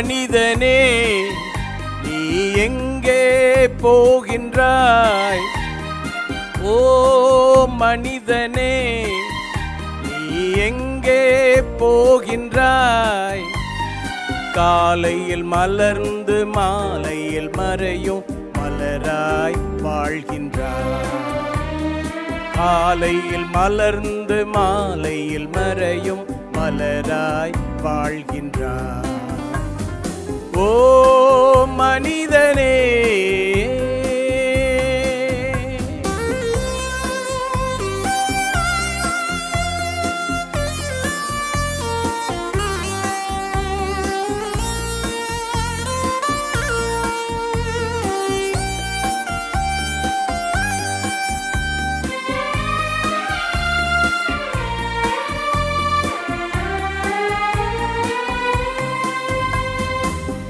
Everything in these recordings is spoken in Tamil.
மனிதனே நீ எங்கே போகின்றாய்? ஓ மனிதனே நீ எங்கே போகின்றாய்? காலையில் மலர்ந்து மாலையில் மறையும் மலராய் வாழ்கின்றாய். காலையில் மலர்ந்து மாலையில் மறையும் மலராய் வாழ்கின்றாய். ஓ மனிதனே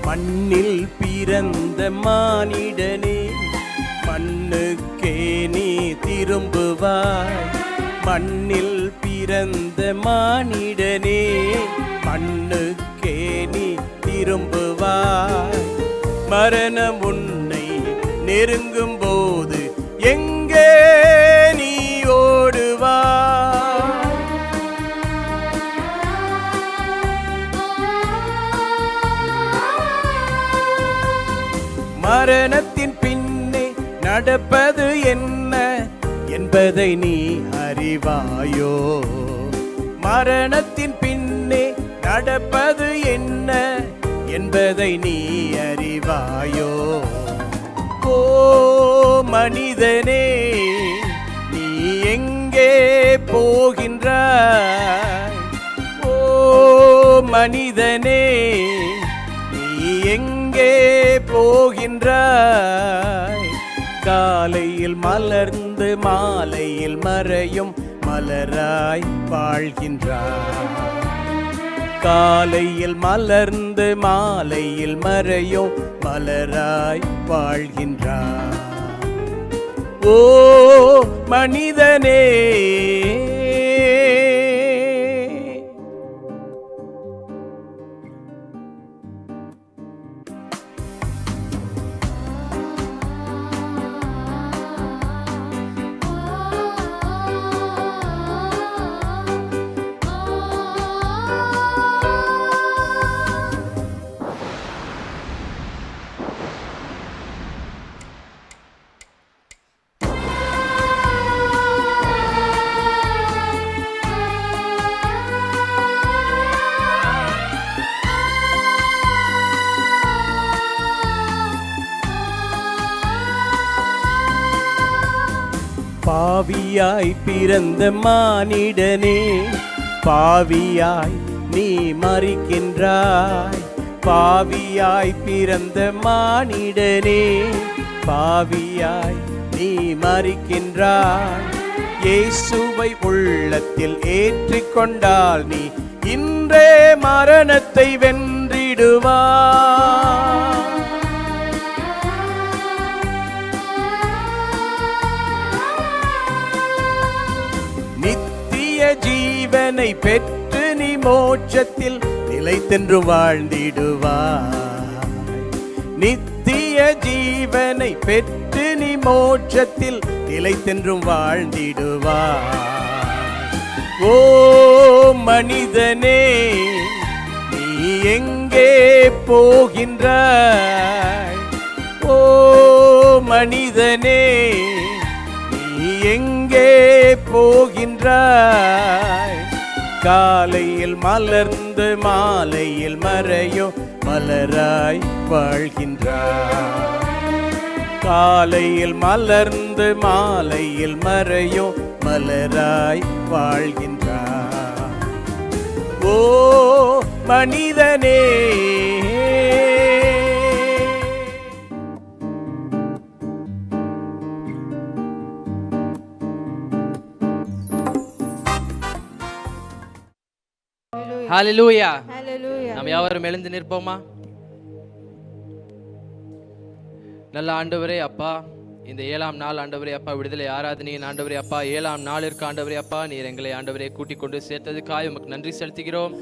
மண்ணில் பிறந்த மானிடனே மண்ணுக்கே நீ திரும்புவாய். மண்ணில் பிறந்த மானிடனே மண்ணுக்கே நீ திரும்புவாய். மரணம் உன்னை நெருங்கும் போது எங்கே நீ ஓடுவாய்? மரணத்தின் பின்னே நடப்பது என்ன என்பதை நீ அறிவாயோ? மரணத்தின் பின்னே நடப்பது என்ன என்பதை நீ அறிவாயோ? ஓ மனிதனே நீ எங்கே போகின்றாய்? ஓ மனிதனே நீ எங்கே போகின்றாய்? காலையில் மலர்ந்து மாலையில் மறையும் மலராய் வாழ்கின்றாய். காலையில் மலர்ந்து மாலையில் மறையும் மலராய் வாழ்கின்றாய். ஓ மனிதனே பாவியாய் பிறந்த மானிடனே பாவியாய் நீ மரிக்கின்றாய். பாவியாய் பிறந்த மானிடனே பாவியாய் நீ மரிக்கின்றாய். இயேசுவை உள்ளத்தில் ஏற்றிக்கொண்டால் நீ இன்றே மரணத்தை வென்றிடுவாய். ஜீவனை பெற்று நீ மோட்சத்தில் நிலைத்தென்று வாழ்ந்திடுவாய். நித்திய ஜீவனை பெற்று நீ மோட்சத்தில் நிலைத்தென்றும் வாழ்ந்திடுவாய். ஓ மனிதனே நீ எங்கே போகின்றாய்? ஓ மனிதனே நீ எங்கே போகின்றாய்? காலையில் மலர்ந்து மாலையில் மறையோ மலராய் வாழ்கின்றாய். காலையில் மலர்ந்து மாலையில் மறையோ மலராய் வாழ்கின்றாய். ஓ மனிதனே ஹல்லேலூயா. நாம் யாவரும் எழுந்து நிற்போமா? நல்ல ஆண்டவரே அப்பா, இந்த 7ஆம் நாள் ஆண்டவரே அப்பா, விடுதலை ஆராதனையின் ஆண்டவரே அப்பா, 7ஆம் நாளிற்கு ஆண்டவரே அப்பா, நீர் எங்களை ஆண்டவரே கூட்டிக் கொண்டு சேர்த்ததுக்காக உமக்கு நன்றி செலுத்துகிறோம்.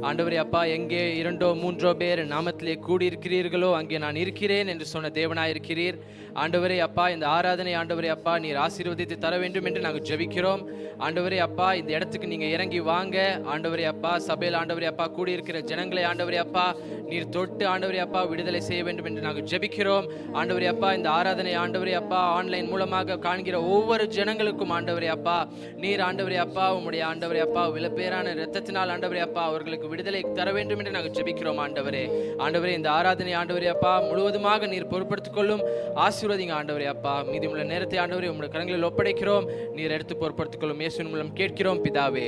ஆண்டவரே அப்பா, எங்கே 2-3 பேர் நாமத்திலே கூடியிருக்கிறீர்களோ அங்கே நான் இருக்கிறேன் என்று சொன்ன தேவனாயிருக்கிறீர். ஆண்டவரே அப்பா, இந்த ஆராதனை ஆண்டவரே அப்பா நீர் ஆசீர்வதித்து தர வேண்டும் என்று நாங்கள் ஜெபிக்கிறோம். ஆண்டவரே அப்பா, இந்த இடத்துக்கு நீங்க இறங்கி வாங்க. ஆண்டவரே அப்பா, சபையில் ஆண்டவரே அப்பா கூடியிருக்கிற ஜனங்களை ஆண்டவரே அப்பா நீர் தொட்டு ஆண்டவரே அப்பா விடுதலை செய்ய வேண்டும் என்று நாங்கள் ஜெபிக்கிறோம். ஆண்டவரே அப்பா, இந்த ஆராதனை ஆண்டவரே அப்பா ஆன்லைன் மூலமாக காண்கிற ஒவ்வொரு ஜனங்களுக்கும் ஆண்டவரே அப்பா நீர் ஆண்டவரே அப்பா உம்முடைய ஆண்டவரே அப்பா விலைப்பேறான இரத்தத்தினால் ஆண்டவரே அப்பா அவர்களுக்கு விடுதலை தர வேண்டும் என்று நாங்கள் ஜெபிக்கிறோம். ஆண்டவரே ஆண்டவரே, இந்த ஆராதனை ஆண்டவரே அப்பா முழுவதுமாக நீர் பொறுப்படுத்திக் கொள்ளும். ஆசீர்வதிங்க ஆண்டவரே அப்பா. மீதியுள்ள நேரத்தை ஆண்டவரே உம்முடைய கரங்களில் ஒப்படைக்கிறோம். நீர் எடுத்து பொறுப்படுத்திக் கொள்ளும். இயேசுவின் மூலம் கேட்கிறோம் பிதாவே,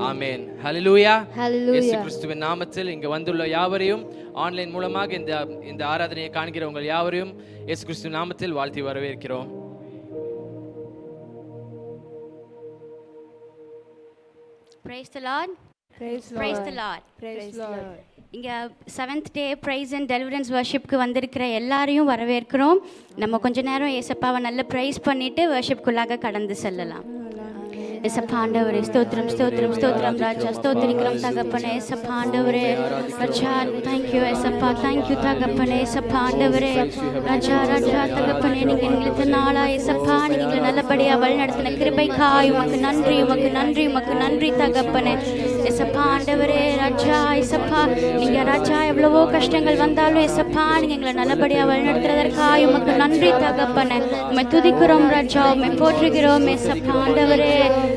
ஆமென். ஹல்லேலூயா. இயேசு கிறிஸ்துவின் நாமத்தில் இங்கு வந்துள்ள யாவரையும் ஆன்லைன் மூலமாக இந்த ஆராதனையை காண்கிறவங்க யாவரையும் இயேசு கிறிஸ்துவின் நாமத்தில் வாழ்த்தி வரவேற்கிறோம். Praise the Lord. Praise the Lord. Praise Lord. இங்க 7th day praise and deliverance worshipக்கு வந்திருக்கிற எல்லாரையும் வரவேற்கிறோம். நம்ம கொஞ்ச நேரம் ஏசப்பாவை நல்ல praise பண்ணிட்டு worshipக்குள்ளாக கடந்து செல்லலாம். ஏசப்பா ஆண்டவரே, ஸ்தோத்திரம் ஸ்தோத்திரம் ஸ்தோத்திரம் ராஜா, ஸ்தோத்திரிக்கிறோம் தகப்பனே. ஏசப்பா ஆண்டவரே ராஜா, தேங்க்யூ ஏசப்பா, தேங்க்யூ தகப்பனே. ஏசப்பா ஆண்டவரே ராஜா ராஜா தகப்பனே, நீங்க எங்களுக்கு நாளா ஏசப்பா நீங்க எங்களை நல்லபடியா வழி நடத்தின கிருபைக்காய் உமக்கு நன்றி, உமக்கு நன்றி, உமக்கு நன்றி தகப்பனே. ஏசப்பா ஆண்டவரே ராஜா, ஏசப்பா நீங்க ராஜா எவ்வளவோ கஷ்டங்கள் வந்தாலும் ஏசப்பா நீங்க எங்களை நல்லபடியா வழி நடத்துறதற்காய் உமக்கு நன்றி தகப்பனே. உம்மை துதிக்கிறோம் ராஜா, உம்மை போற்றுகிறோம் ஏசப்பா ஆண்டவரே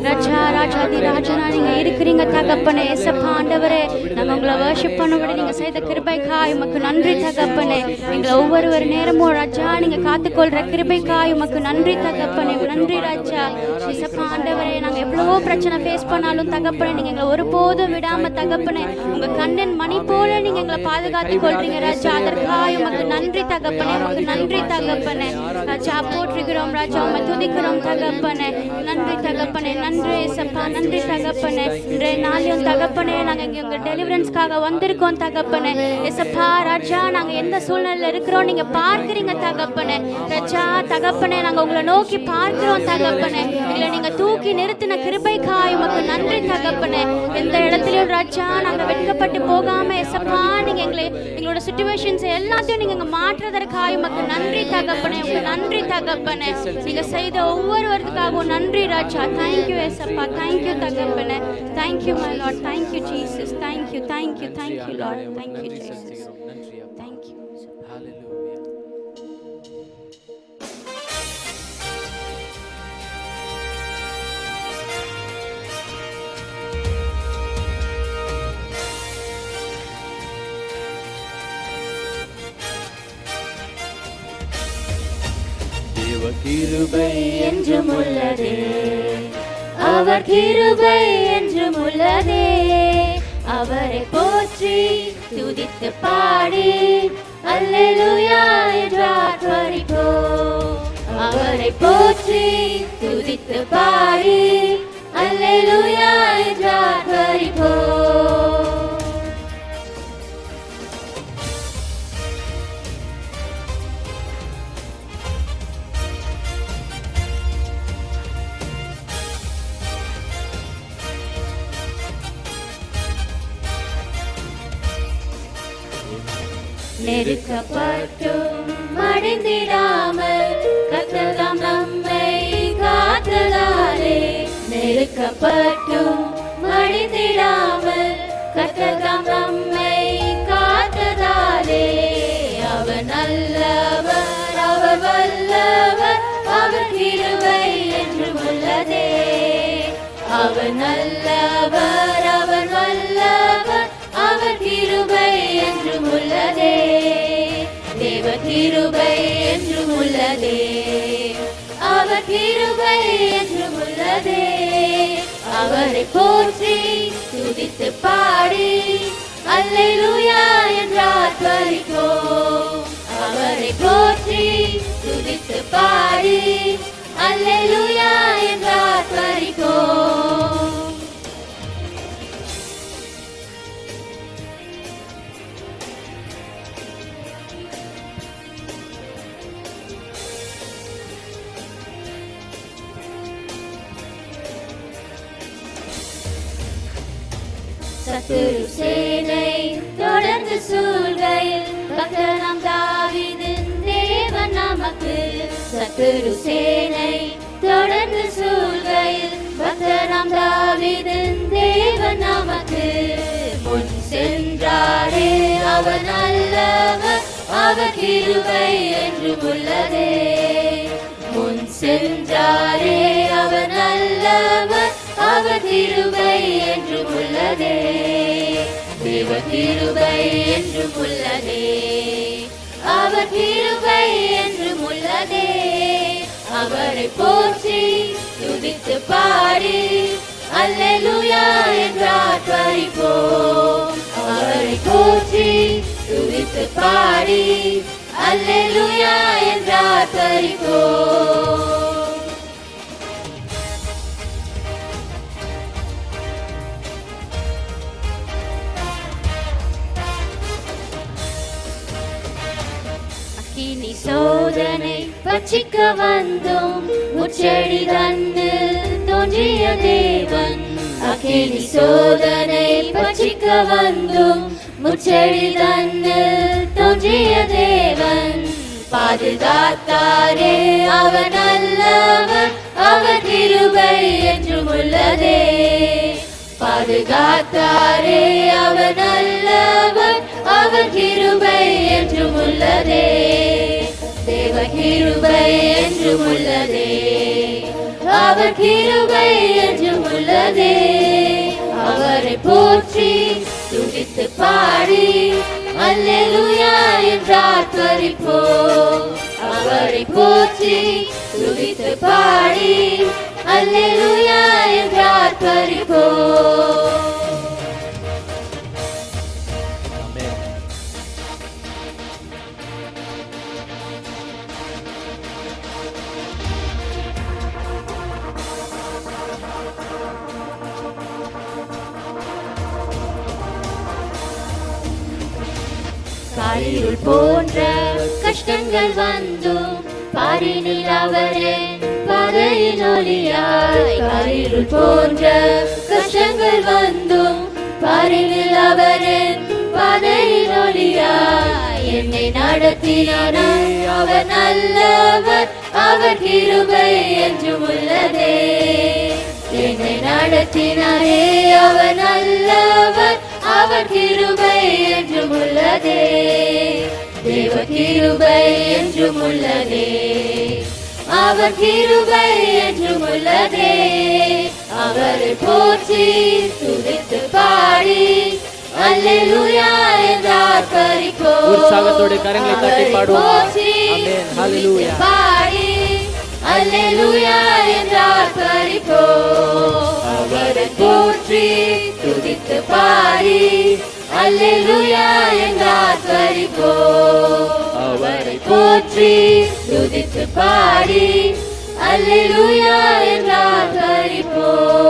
ராஜா. ராஜாதி ராஜனா நீங்க இருக்கிறீங்க தகப்பனே. ஏசப்பா ஆண்டவரே, நாங்க உங்களை வர்ஷிப் பண்ணும்படி நீங்க செய்த கிருபைக்காய் உமக்கு நன்றி தகப்பனே. எங்களை ஒவ்வொரு நேரமும் ராஜா நீங்க காத்துக்கொள்ற கிருபைக்காய் உமக்கு நன்றி தகப்பனே. நன்றி ராஜா. ஏசப்பா ஆண்டவரே, நாங்க எவ்வளவோ பிரச்சனை ஃபேஸ் பண்ணாலும் தகப்பனே நீங்க எங்களை ஒருபோதும் விடாம தகப்பனே உங்க கண்ணன் மணி போல நீங்க எங்களை பாதுகாத்து கொள்றீங்க ராஜா. அதற்காய் உமக்கு நன்றி தகப்பனே, உமக்கு நன்றி தகப்பனே ராஜா. போற்றுகிறோம் ராஜா, உம்மை துதிக்கிறோம் தகப்பனே. நன்றி தகப்பனே, நன்றி ஏசப்பா, நன்றி தகப்பனே. இன்றைய நாளையும் தகப்பனே நாங்க இங்க உங்க டெலிவரன்ஸ்க்காக வந்திருக்கோம் தகப்பனே. ஏசப்பா ராஜா, நாங்க எந்த சூழ்நிலையில இருக்கிறோம் நீங்க பார்க்கிறீங்க தகப்பனே. ராஜா தகப்பனே, நாங்க உங்களை நோக்கி பார்க்கிறோம் தகப்பனே. எங்களை நீங்க தூக்கி நிறுத்தின கிருபைக்காய் உமக்கு நன்றி தகப்பனே. எந்த இடத்துலயும் ராஜா நாங்க வெட்கப்பட்டு போகாம ஏசப்பா நீங்க எங்களோட சிச்சுவேஷன்ஸ் எல்லாத்தையும் நீங்க இங்க மாற்றுறதற்காய் உமக்கு நன்றி தகப்பனே, உங்க நன்றி தகப்பனே. நீங்க செய்த ஒவ்வொருவருக்காகவும் நன்றி ராஜா. தேங்க்யூ ஏசப்பா, தேங்க்யூ தகப்பனே. Thank you my lord, thank you Jesus, thank you thank you thank you lord, thank you Jesus, thank you. Hallelujah. தேவ கிருபை என்றும் உள்ளதே, அவர் கிருபை என்றும் உள்ளதே. அவரை போற்றி துதித்து பாடி அல்லேலூயா என்று ஆர்ப்பரிப்போம். அவரை போற்றி துதித்து பாடி அல்லேலூயா என்று ஆர்ப்பரிப்போம். நெருக்கப்பட்டும் மடிந்திடாமல் கர்த்தர் நம்மை காத்ததாலே. நெருக்கப்பட்டும் மடிந்திடாமல் கர்த்தர் நம்மை காத்ததாலே. அவர் நல்லவர், அவர் வல்லவர், அவர் கிருபை என்றும் உள்ளதே. அவர் நல்லவர், அவர் வல்லவர், அவர் கிருபை என்றும் உள்ளதே. தேவ கிருபை என்றும் உள்ளதே, அவர் கிருபை என்றும் உள்ளதே. அவரை போற்றி துதித்து பாடி அல்லேலூயா என்று ஆர்ப்பரிப்போம். அவரை போற்றி துதித்து பாடி அல்லேலூயா என்று ஆர்ப்பரிப்போம். சத்துரு சேனை தொடர்ந்து சூழ்கையில் பக்தனாம் தாவீதின் தேவன் நமக்கு. சத்துரு சேனை தொடர்ந்து சூழ்கையில் பக்தனாம் தாவீதின் தேவன் நமக்கு. முன் சென்றாரே அவர் நல்லவர், அவர் கிருபை என்றும் உள்ளதே. முன் சென்றாரே அவர் நல்லவர், அவர் கிருபை என்றும் உள்ளதே. தேவ கிருபை என்றும் உள்ளதே, அவர் கிருபை என்றும் உள்ளதே. அவரை போற்றி துதித்து பாடி அல்லேலூயா என்று ஆர்ப்பரிப்போம். அவரை போற்றி துதித்து பாடி அல்லேலூயா என்று ஆர்ப்பரிப்போம். அக்கினி சோதனை பட்சிக்க வந்தும் முச்செடி தன்னில் தோன்றிய தேவன். அக்கினி சோதனை பட்சிக்க வந்தும் முச்செடி தன்னில் தோன்றிய தேவன். பாதுகாத்தாரே அவர் நல்லவர், அவர் கிருபை என்றும் உள்ளதே. பாதுகாத்தாரே அவர் நல்லவர், அவர் கிருபை என்றும் உள்ளதே. தேவ கிருபை என்றும் உள்ளதே, அவர் கிருபை என்றும் உள்ளதே. அவரை போற்றி துதித்து பாடி அல்லேலூயா என்று ஆர்ப்பரிப்போம். அவரை போற்றி துதித்து பாடி அல்லேலூயா என்று ஆர்ப்பரிப்போம். காரிருள் போன்ற கஷ்டங்கள் வந்தும் பாரினில் அவரின் பாதையின் ஒளியாய். காரிருள் போன்ற கஷ்டங்கள் வந்தும் பாரினில் அவரின் பாதையின் ஒளியாய். என்னை நடத்தினாரே அவர் நல்லவர், அவர் கிருபை என்றும் உள்ளதே. என்னை நடத்தினாரே அவர் நல்லவர், அவர் கிருபை என்றும் உள்ளதே. தேவ கிருபை என்றும் உள்ளதே, அவர் கிருபை என்றும் உள்ளதே. அவரை போற்றி துதித்து பாடி அல்லேலூயா என்று ஆர்ப்பரிப்போம். உற்சாகத்தோடு கரங்களை தட்டி பாடுவோம். ஆமென். ஹல்லேலூயா. பாடி அல்லேலூயா என்று ஆர்ப்பரிப்போம். அவரை போற்றி துதித்து பாடி அல்லேலூயா என்று ஆர்ப்பரிப்போம். அவரை போற்றி துதித்து பாடி அல்லேலூயா என்று ஆர்ப்பரிப்போம்.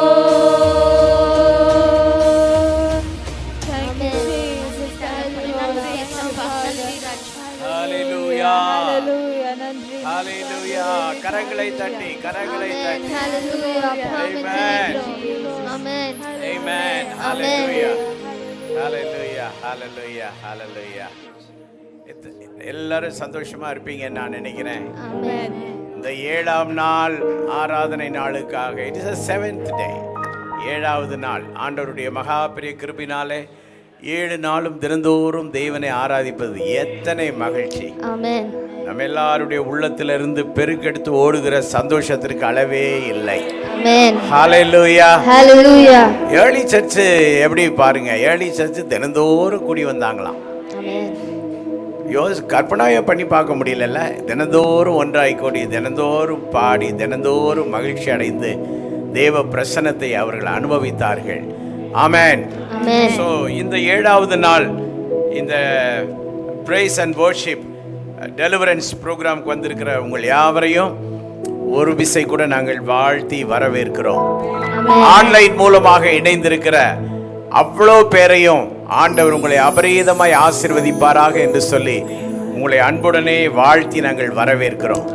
ஹல்லேலூயா. ஹல்லேலூயா. கரங்களை தட்டி கரங்களை தட்டி. ஆமென். ஆமென். ஆமென். ஹல்லேலூயா. ஹல்லேலூயா. ஹல்லேலூயா. ஹல்லேலூயா. எல்லாரும் சந்தோஷமா இருப்பீங்கன்னு நான் நினைக்கிறேன். ஆமென். இந்த 7ஆம் நாள் ஆராதனை நாளுக்காக it is a 7th day. 7வது நாள் ஆண்டவருடைய மகா பெரிய கிருபையினாலே 7 நாளும் தினந்தோறும் தேவனை ஆராதிப்பது எத்தனை மகிழ்ச்சி. ஆமென். நம்ம எல்லாருடைய உள்ளத்திலிருந்து பெருக்கெடுத்து ஓடுகிற சந்தோஷத்திற்கு அளவே இல்லை. ஆமென். ஹல்லேலூயா. ஹல்லேலூயா. ஏர்லி சர்ச் எப்படி பாருங்க, ஏர்லி சர்ச் தினந்தோறும் கூடி வந்தாங்களாம். ஆமென். கற்பனையை பண்ணி பார்க்க முடியலல்ல. தினந்தோறும் ஒன்றாய் கூடி தினந்தோறும் பாடி தினந்தோறும் மகிழ்ச்சி அடைந்து தேவ பிரசன்னத்தை அவர்கள் அனுபவித்தார்கள். ஆமென். ஆமென். ஸோ இந்த 7வது நாள் இந்த பிரைஸ் அண்ட் வர்ஷிப் டெலிவரன்ஸ் ப்ரோக்ராமுக்கு வந்திருக்கிற உங்கள் யாவரையும் ஒரு விசை கூட நாங்கள் வாழ்த்தி வரவேற்கிறோம். ஆன்லைன் மூலமாக இணைந்திருக்கிற அவ்வளோ பேரையும் ஆண்டவர் உங்களை அபரீதமாய் ஆசீர்வதிப்பாராக என்று சொல்லி உங்களை அன்புடனே வாழ்த்தி நாங்கள் வரவேற்கிறோம்.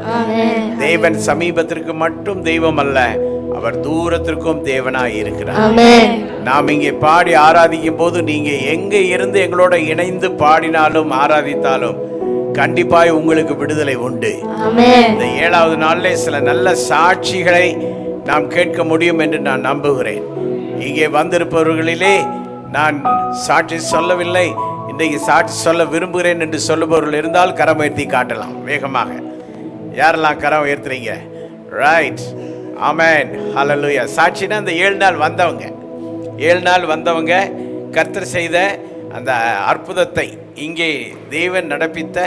தேவன் சமீபத்திற்கு மட்டும் தெய்வம் அல்ல, அவர் தூரத்திற்கும் தேவனாய் இருக்கிறார். ஆமென். நாம் இங்கே பாடி ஆராதிக்கும் போது நீங்க எங்க இருந்து எங்களோட இணைந்து பாடினாலும் ஆராதித்தாலும் கண்டிப்பாய் உங்களுக்கு விடுதலை உண்டு. ஆமென். இந்த 7வது நாளிலே சில நல்ல சாட்சிகளை நாம் கேட்க முடியும் என்று நான் நம்புகிறேன். இங்கே வந்திருப்பவர்களிலே நான் சாட்சி சொல்லவில்லை, இன்றைக்கு சாட்சி சொல்ல விரும்புகிறேன் என்று சொல்லுபவர்கள் இருந்தால் கரம் உயர்த்தி காட்டலாம் வேகமாக. யாரெல்லாம் கரம் உயர்த்துறீங்க? ரைட், ஆமென், ஹல்லேலூயா. சாட்சினா அந்த 7 நாள் வந்தவங்க, 7 நாள் வந்தவங்க கர்த்தர் செய்த அந்த அற்புதத்தை, இங்கே தேவன் நடப்பித்த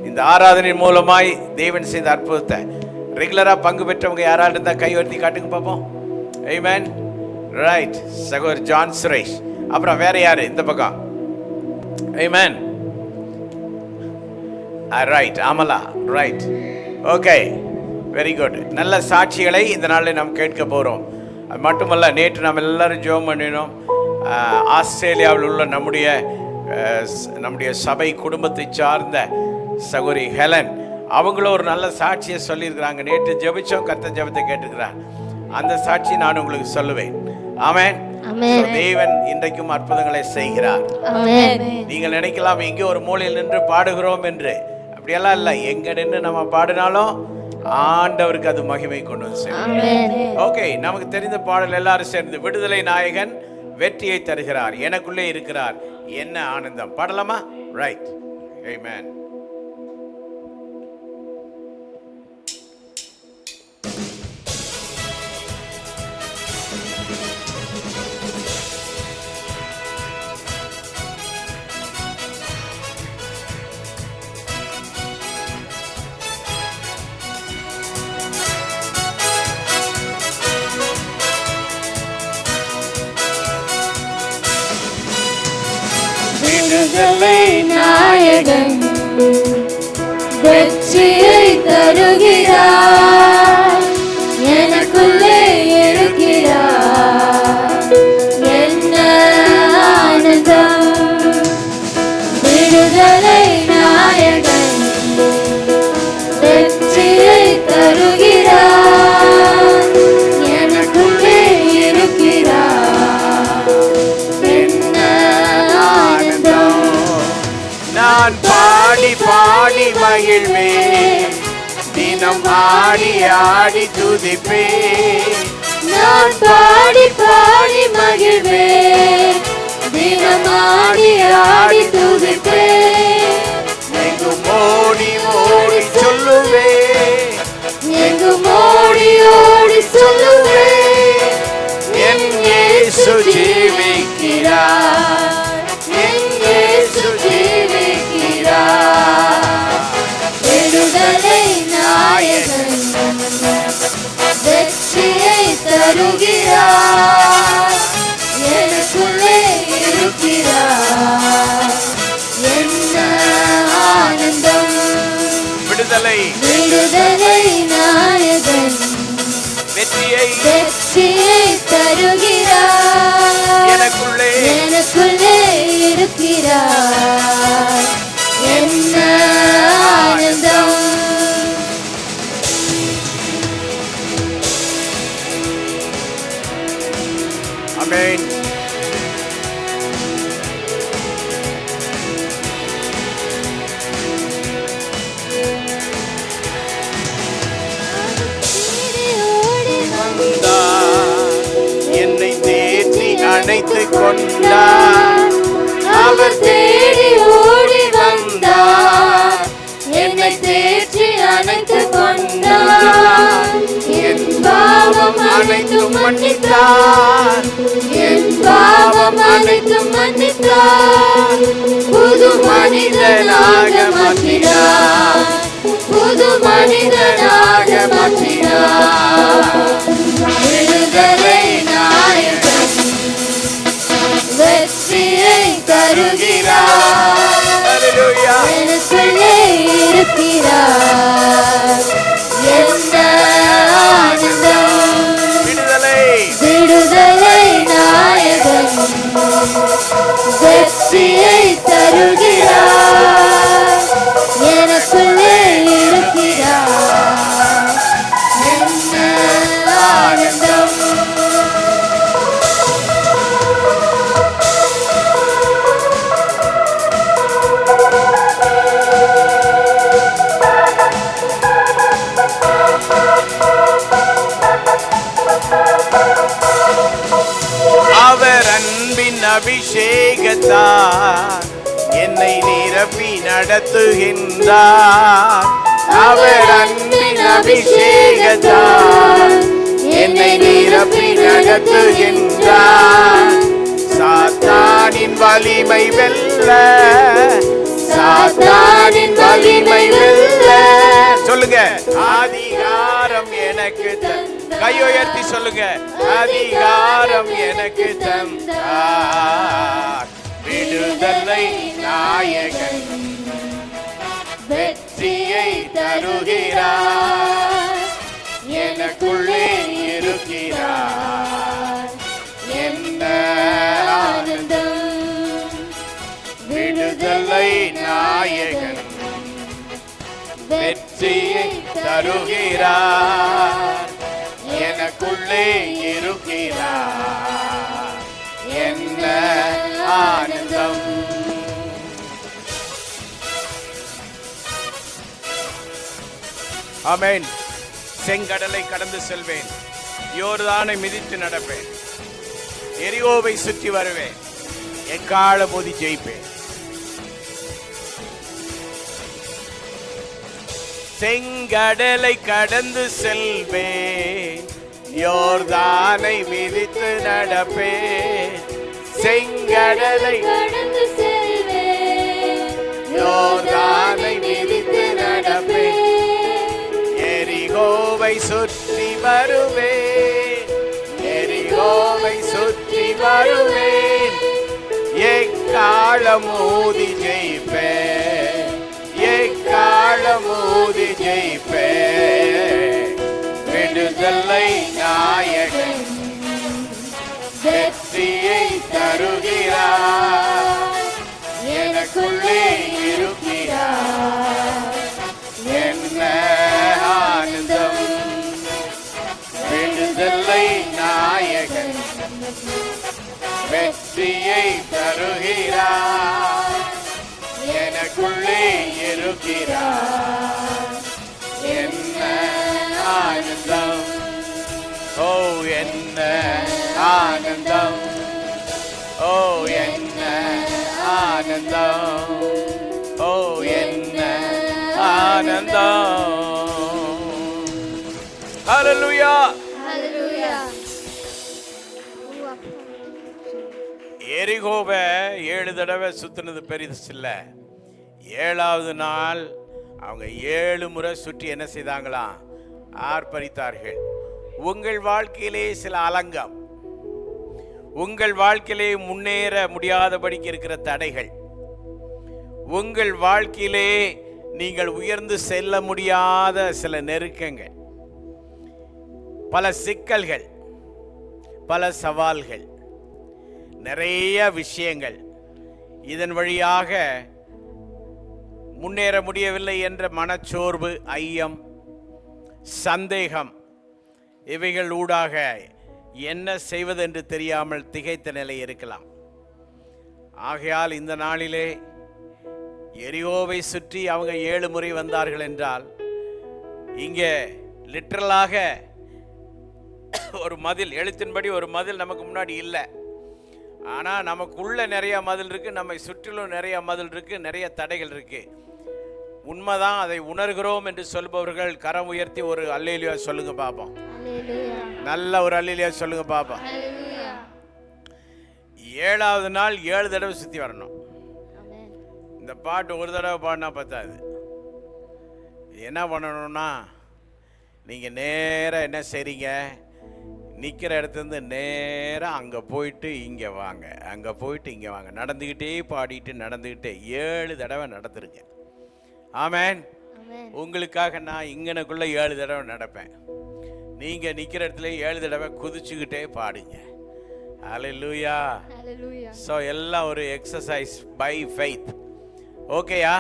இந்த ஆராதனை மூலமாய் தேவன் செய்த அற்புதத்தை ரெகுலராக பங்கு பெற்றவங்க யாராவது இருந்தால் கை உயர்த்தி காட்டுங்க பார்ப்போம். ஆமென். ரைட், சகோதர் ஜான் சுரேஷ். அப்புறம் வேற யாரு இந்த பக்கம்? Amen. Right, Amala. Right, okay, very good. நல்ல சாட்சிகளை இந்த நாளில் நாம் கேட்க போகிறோம். அது மட்டுமல்ல, நேற்று நாம் எல்லாரும் ஜெபம் பண்ணினோம். ஆஸ்திரேலியாவில் உள்ள நம்முடைய சபை குடும்பத்தை சார்ந்த சகோதரி ஹெலன், அவங்களும் ஒரு நல்ல சாட்சியை சொல்லியிருக்கிறாங்க. நேற்று ஜெபிச்சோம், கர்த்தர் ஜெபத்தை கேட்டுக்கிறார். அந்த சாட்சி நான் உங்களுக்கு சொல்லுவேன். ஆமென். தேவன் இன்றைக்கும் அற்புதங்களை செய்கிறார். நீங்கள் நினைக்கலாம் எங்கே ஒரு மூலையில் நின்று பாடுகிறோம் என்று. அப்படியெல்லாம் இல்லை, எங்க நின்று நம்ம பாடினாலும் ஆண்டவருக்கு அது மகிமை கொண்டு வந்து சேர்க்கும். ஓகே, நமக்கு தெரிந்த பாடல் எல்லாரும் சேர்ந்து, விடுதலை நாயகன் வெற்றியை தருகிறார், எனக்குள்ளே இருக்கிறார், என்ன ஆனந்தம். பாடலாமா? ரைட், ஆமென். விடுதலை நாயகன் வெற்றியை தருகிறார், எனக்குள்ளே இருக்கிறார், என்ன ஆனந்தம். விடுதலை நாயகன் வெற்றியை தருகிறார், எனக்குள்ளே இருக்கிறார், என்ன ஆனந்தம். நான் பாடி பாடி மகிழ்வேன், தினம் ஆடி ஆடி துதிப்பேன். நான் பாடி பாடி மகிழ்வேன், தினம் ஆடி ஆடி துதிப்பேன். எங்கும் ஓடி ஓடி சொல்லுவேன், எங்கும் ஓடி ஓடி சொல்லுவேன், என் இயேசு ஜீவிக்கிறார், என் இயேசு ஜீவிக்கிறார். விடுதலை நாயகன் வெற்றியை தருகிறார், எனக்குள்ளே இருக்கிறார், என்ன ஆனந்தம். விடுதலை விடுதலை நாயகன் வெற்றியை வெற்றியை தருகிறார், எனக்குள்ளே எனக்குள்ளே இருக்கிறார், என்ன ஆனந்தம். ஆமென். என்னை தேற்றி அணைத்து கொண்டார், அவர் தேடி ஓடி வந்தார், என்னை தேற்றி அணைத்து கொண்டார், என் பாவம் அனைத்தும் மன்னித்தார், என் பாவம் அனைத்தும் மன்னித்தார், புது மனிதனாக மாற்றினார், புது மனிதனாக மாற்றினார். விடுதலை நாயகன் வெற்றியை தருகிறார், ஹல்லேலூயா. எனக்குள்ளே இருக்கிறார், என்ன ஆனந்தம். விடுதலை விடுதலை நாயகன் வெற்றியை தருகிறார், எனக்குள்ளே இருக்கிறார், அபிஷேகத்தார் என்னை நிரப்பி நடத்துகின்றார். அவர் அன்பின் அபிஷேகத்தார் என்னை நிரப்பி நடத்துகின்றார். சாத்தானின் வலிமை வெல்ல, சாத்தானின் வலிமை வெல்ல. சொல்லுங்க, அதிகாரம் எனக்கு கையுயர்த்தி சொல்லுங்க, அதிகாரம் எனக்கு தந்தார். விடுதலை நாயகன் வெற்றியை தருகிறார். எனக்குள்ளே இருக்கிறார். என்ன ஆனந்தம்! விடுதலை நாயகன் வெற்றியை தருகிறார். எனக்குள்ளே இருக்கிறார். என்ன ஆனந்தம்! ஆமென். செங்கடலை கடந்து செல்வேன், யோர்தானை மிதித்து நடப்பேன், எரிகோவை சுற்றி வருவேன், எக்கால மோதி ஜெயிப்பேன். செங்கடலை கடந்து செல்வேன், யோர்தானை மிதித்து நடப்பேன். செங்கடலை கடந்து செல்வேன், யோர்தானை மிதித்து நடப்பேன், எரிகோவை சுற்றி வருவேன், எரிகோவை சுற்றி வருவேன், எக்காலம் ஊதி ஜெயிப்பேன், எக்காலம் ஊதி ஜெயிப்பேன். விடுதலை நாயகன் வெற்றியை தருகிறார். எனக்குள்ளே இருக்கிறார். என்ன ஆனந்தம்! விடுதலை நாயகன் வெற்றியை தருகிறார். எனக்குள்ளே இருக்கிறார். என்ன ஆனந்தம்! ஓ என்ன ஆனந்தம்! ஓ என்ன ஆனந்தம்! ஓ என்ன ஆனந்தம்! ஹல்லேலூயா! ஹல்லேலூயா. எரிகோவை 7 தடவை சுத்தினது பெரிது இல்ல. 7வது நாள் அவங்க 7 முறை சுற்றி என்ன செய்தாங்களாம்? ஆர்ப்பரித்தார்கள். உங்கள் வாழ்க்கையிலே சில அலங்கம், உங்கள் வாழ்க்கையிலே முன்னேற முடியாதபடிக்கு இருக்கிற தடைகள், உங்கள் வாழ்க்கையிலே நீங்கள் உயர்ந்து செல்ல முடியாத சில நெருக்கங்கள், பல சிக்கல்கள், பல சவால்கள், நிறைய விஷயங்கள், இதன் வழியாக முன்னேற முடியவில்லை என்ற மனச்சோர்வு, ஐயம், சந்தேகம், இவைகள் ஊடாக என்ன செய்வது என்று தெரியாமல் திகைத்த நிலை இருக்கலாம். ஆகையால் இந்த நாளிலே எரிகோவை சுற்றி அவங்க 7 முறை வந்தார்கள் என்றால், இங்கே லிட்டரலாக ஒரு மதில், எழுத்தின்படி ஒரு மதில் நமக்கு முன்னாடி இல்லை. ஆனால் நமக்குள்ள நிறைய மதில் இருக்கு, நம்மை சுற்றிலும் நிறைய மதில் இருக்கு, நிறைய தடைகள் இருக்கு. உண்மைதான், அதை உணர்கிறோம் என்று சொல்பவர்கள் கரம் உயர்த்தி ஒரு அல்லேலூயா சொல்லுங்க பாப்போம். நல்ல ஒரு அல்லேலூயா சொல்லுங்க பாப்போம். 7வது நாள் 7 தடவை சுற்றி வரணும். இந்த பாட்டு ஒரு தடவை பாடினா பத்தாது. என்ன பண்ணணும்னா, நீங்கள் நேராக என்ன செய்றீங்க, நிற்கிற இடத்துலேருந்து நேராக அங்கே போயிட்டு இங்கே வாங்க, அங்கே போயிட்டு இங்கே வாங்க, நடந்துக்கிட்டே பாடிட்டு நடந்துக்கிட்டே 7 தடவை நடந்துருங்க. ஆமென். உங்களுக்காக நான் இங்கனக்குள்ளே 7 தடவை நடப்பேன். நீங்கள் நிற்கிற இடத்துல 7 தடவை குதிச்சுக்கிட்டே பாடுங்க. ஹல்லேலூயா. ஸோ எல்லாம் ஒரு எக்ஸசைஸ் பை ஃபெய்த். ஓகேயா?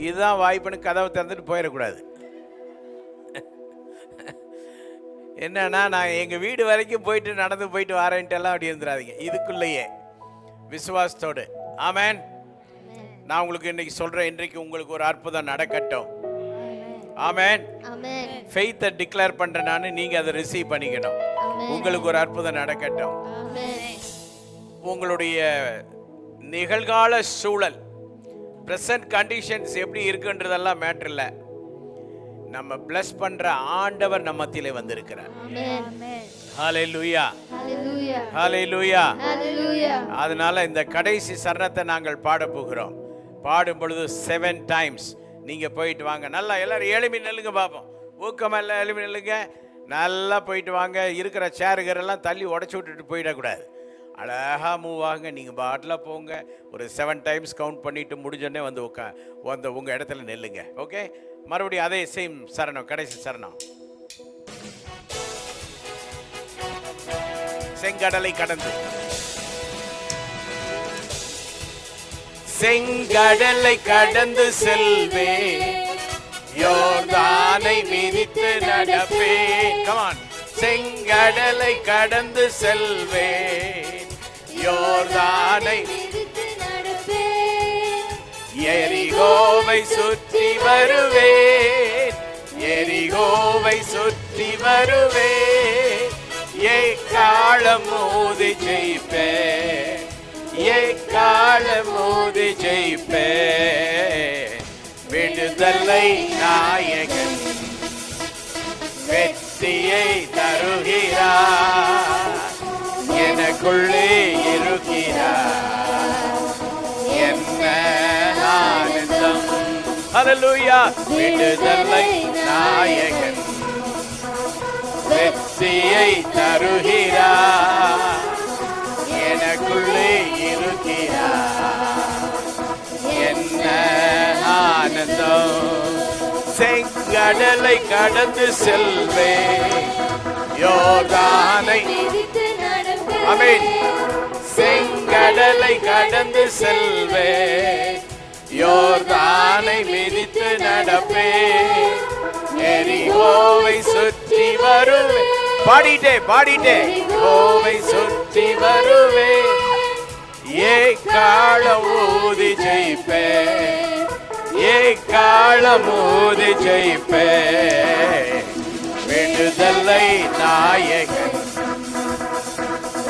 இதுதான் வாய்ப்புன்னு கதவை திறந்துட்டு போயிடக்கூடாது. என்னன்னா, நான் எங்கள் வீடு வரைக்கும் போயிட்டு நடந்து போயிட்டு வரேன்ட்டு எல்லாம் அப்படி இருந்துடாதீங்க. இதுக்குள்ளேயே விசுவாசத்தோடு. ஆமென். நான் உங்களுக்கு இன்னைக்கு சொல்கிறேன், இன்றைக்கு உங்களுக்கு ஒரு அற்புதம் நடக்கட்டும். ஆமென். ஃபெய்த்தை டிக்ளேர் பண்ணுறேன் நான், நீங்கள் அதை ரிசீவ் பண்ணிக்கணும். உங்களுக்கு ஒரு அற்புதம் நடக்கட்டும். உங்களுடைய நிகழ்கால சூழல், ப்ரெசன்ட் கண்டிஷன்ஸ் எப்படி இருக்குன்றதெல்லாம் மேட்டர் இல்லை. நம்ம பிளஸ் பண்ற ஆண்டவர் நம்ம மத்தியிலே வந்திருக்கிறார். ஹல்லேலூயா, Hallelujah. ஹல்லேலூயா. Hallelujah. அதனால இந்த கடைசி சரணத்தை நாங்கள் பாட போகிறோம். பாடும் பொழுது 7 times நீங்க போயிட்டு வாங்க. நல்லா எல்லாரும் எழுப்பி நில்லுங்க பார்ப்போம். ஊக்கமெல்லாம் எழுப்பி நில்லுங்க. நல்லா போயிட்டு வாங்க. இருக்கிற சேருகரெல்லாம் தள்ளி உடச்சி விட்டுட்டு போயிடக்கூடாது. அழகாக மூவ் ஆகுங்க. நீங்கள் பாட்டில் போங்க. ஒரு 7 times கவுண்ட் பண்ணிவிட்டு முடிஞ்சோடனே வந்து உங்கள் இடத்துல நெல்லுங்க. ஓகே, மறுபடியும் அதே சேம் சரணம், கடைசி சரணம். செங்கடலை கடந்து, செங்கடலை கடந்து செல்வே, யோர்தானை மிதித்து நடப்பே. கமான். செங்கடலை கடந்து செல்வே, யோர்தானை மிதித்து நடப்பேன். எரிகோவை சுற்றி வருவேன், எரிகோவை சுற்றி வருவேன். எக்காலம் மோதி ஜெயிப்பேன், எக்காலம் மோதி ஜெயிப்பேன். விடுதலை நாயகன் வெற்றியை தருகிறார், எனக்குள்ளே இருக்கிறார். என்ன ஆனந்தம். ஹல்லேலூயா. விடுதலை நாயகன் வெற்றியை தருகிறார், எனக்குள்ளே இருக்கிறார். என்ன ஆனந்தம். செங்கடலை கடந்து செல்வே, யோர்தானை. மிதித்து நடப்பேன். ஆமென். செங்கடலை கடந்து செல்வே, யோர்தானை மிதித்து நடப்பே. எரிகோவை சுற்றி வருவே. பாடிட்டே எரிகோவை சுற்றி வருவே. ஏக்காலம் ஊதி ஜெயிப்பே, ஏக்காலம் ஊதி ஜெயிப்பே. விடுதலை நாயகன்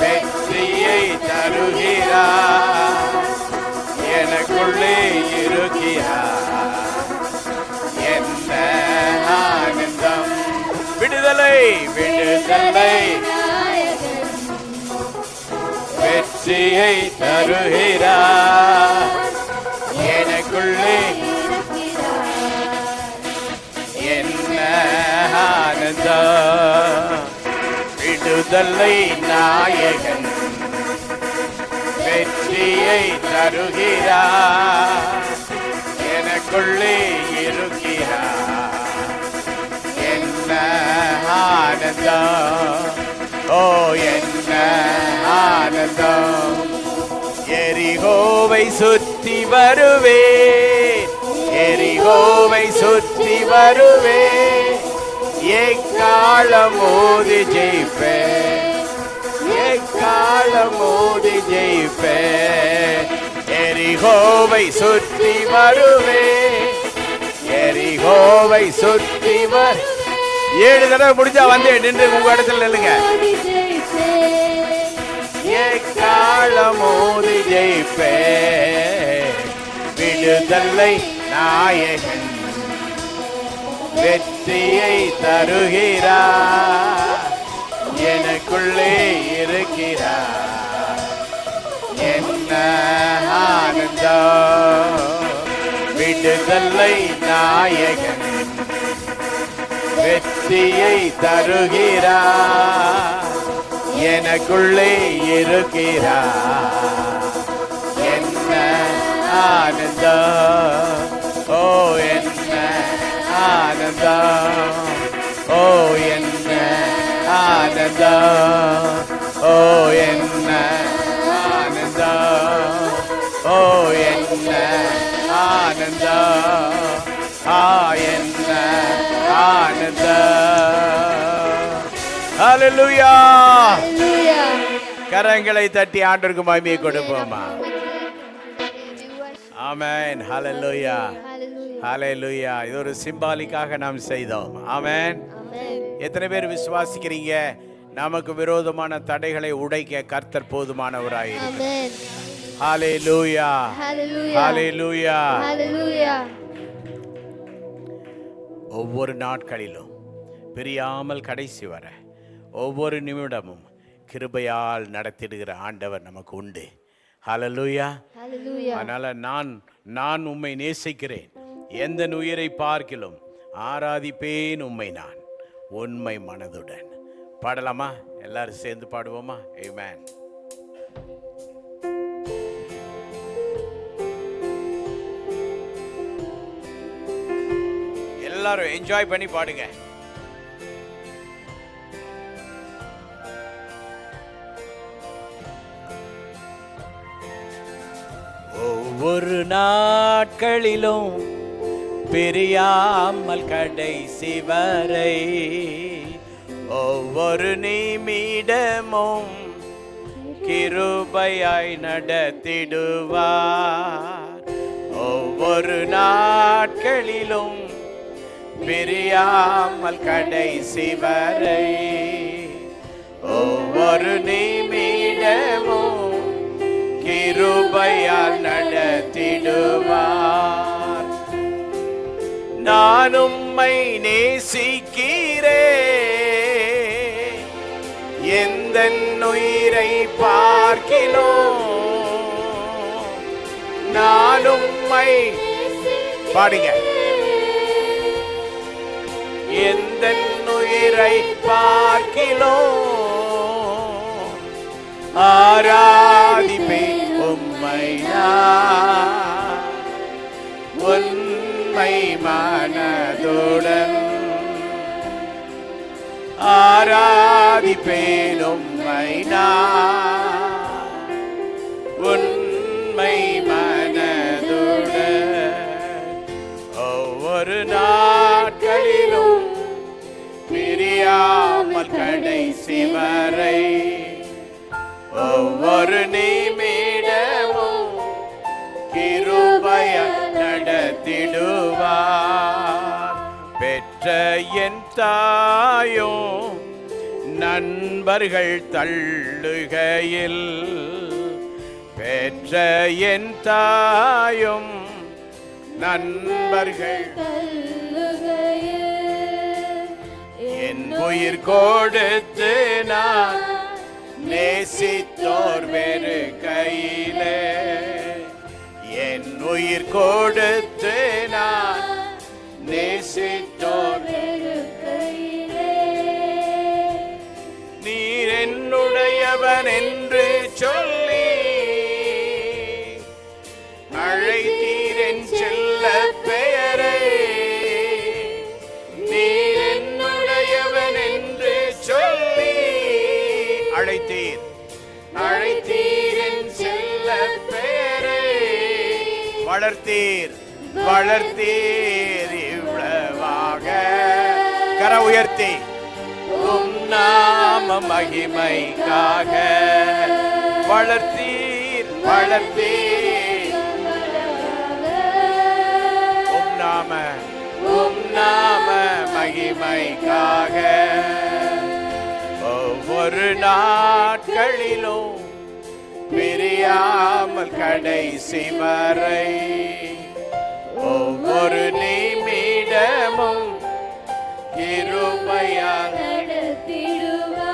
வெற்றியை தருகிறார், எனக்குள்ளே இருக்கிறார். என்ன ஆனந்தம். விடுதலை, விடுதலை நாயகன் வெற்றியை தருகிறார், எனக்குள்ளே இருக்கிறார். என்ன ஆனந்தம். விடுதலை நாயகன் வெற்றியை தருகிறார், எனக்குள்ளே இருக்கிறார். என்ன ஆனந்தம். ஓ என்ன ஆனந்தம். எரிகோவை சுற்றி வருவேன், எரிகோவை சுற்றி வருவேன். எக்காலம் மோதி ஜெயிப்பேன், எக்காலம் மோதி ஜெயிப்பேன். எரிகோவை சுற்றி வருவேன், எரிகோவை சுற்றி 7 தடவை முடிஞ்சா வந்து நின்று உங்க இடத்துல நில்லுங்க. மோதி ஜெயிப்பேன். எக்காலம் மோதி ஜெயிப்பேன். விடுதலை நாயகன் வெற்றியை தருகிறார், எனக்குள்ளே இருக்கிறார். என்ன ஆனந்தம். விடுதலை நாயகன் வெற்றியை தருகிறார், எனக்குள்ளே இருக்கிறார். என்ன ஆனந்தம். ஓ என்ன ஆனந்தம். ஓ என்ன ஆனந்தம். ஓ என்ன ஆனந்தம். ஓ என்ன ஆனந்தம். என்ன ஆனந்தம். ஹல்லேலூயா. Hallelujah. கரங்களை தட்டி ஆண்டவருக்கு மகிமையை கொடுப்போமா. ஆமென். ஹல்லேலூயா, Hallelujah. ஹல்லேலூயா. இது ஒரு சிம்பாலிக்காக நாம் செய்தோம். ஆமென். Amen. எத்தனை பேர் விசுவாசிக்கிறீங்க நமக்கு விரோதமான தடைகளை உடைக்க கர்த்தர் போதுமானவராயிருக்கிறார். Amen. ஹல்லேலூயா, Hallelujah. ஹல்லேலூயா. Hallelujah. ஒவ்வொரு நாட்களிலும் பிரியாமல் கடைசி வர ஒவ்வொரு நிமிடமும் கிருபையால் நடத்திடுகிற ஆண்டவர் நமக்கு உண்டு. ஹல்லேலூயா. Hallelujah. அதனால நான் உம்மை நேசிக்கிறேன், எந்த உயிரை பார்க்கிலும் ஆராதிப்பேன் உம்மை நான் உண்மை மனதுடன். பாடலாமா? எல்லாரும் சேர்ந்து பாடுவோமா? ஆமென். எல்லாரும் என்ஜாய் பண்ணி பாடுங்க. ஒவ்வொரு நாட்களிலும் பிரியாமல் கடைசி வரை ஒவ்வொரு நிமிடமும் கிருபையாய் நடத்திடுவார். ஒவ்வொரு நாட்களிலும் பிரியாமல் கடைசி வரை ஒவ்வொரு நிமிடமும் கிருபையால் நடத்திடுவார். நான் உம்மை நேசிக்கிறேன், எந்த உயிரை பார்க்கிலும் நான் உம்மை பாடுங்க. எந்த உயிரை பார்க்கிலும் ஆராதிப்பேன் உம்மை நான் உண்மை மனதுடன். ஆராதிப்பேன் உம்மை நான் உண்மை மனதுடன். ஒவ்வொரு நாட்களிலும் பிரியாமல் கடைசி வரை ஒவ்வொரு நிமிடமும் கிருபையால் நடத்திடுவார். பெற்ற என் தாயும் நண்பர்கள் தள்ளுகையில் பெற்ற என் தாயும் நண்பர்கள் என் உயிர் கொடுத்து நான் நேசித்தோர் வேறு கையிலே என் உயிர் கொடுத்து நான் நேசித்தோர் நீர் என்னுடையவன் என்று சொல்லி அழைத்தீர் என் செல்ல பெயரை. நீர் என்னுடையவன் என்று சொல்லி அழைத்தீர் என் செல்ல பெயரை. வளர்த்தீர் இவ்வளவாக கர உயர்த்தி உம் நாம மகிமைக்காக வளர்த்தீர் உம் நாம மகிமைக்காக. ஒவ்வொரு நாட்களிலும் பிரியாமல் கடைசி வரை ஒவ்வொரு நிமிடமும் கிருபையால் நடத்திடுவார்.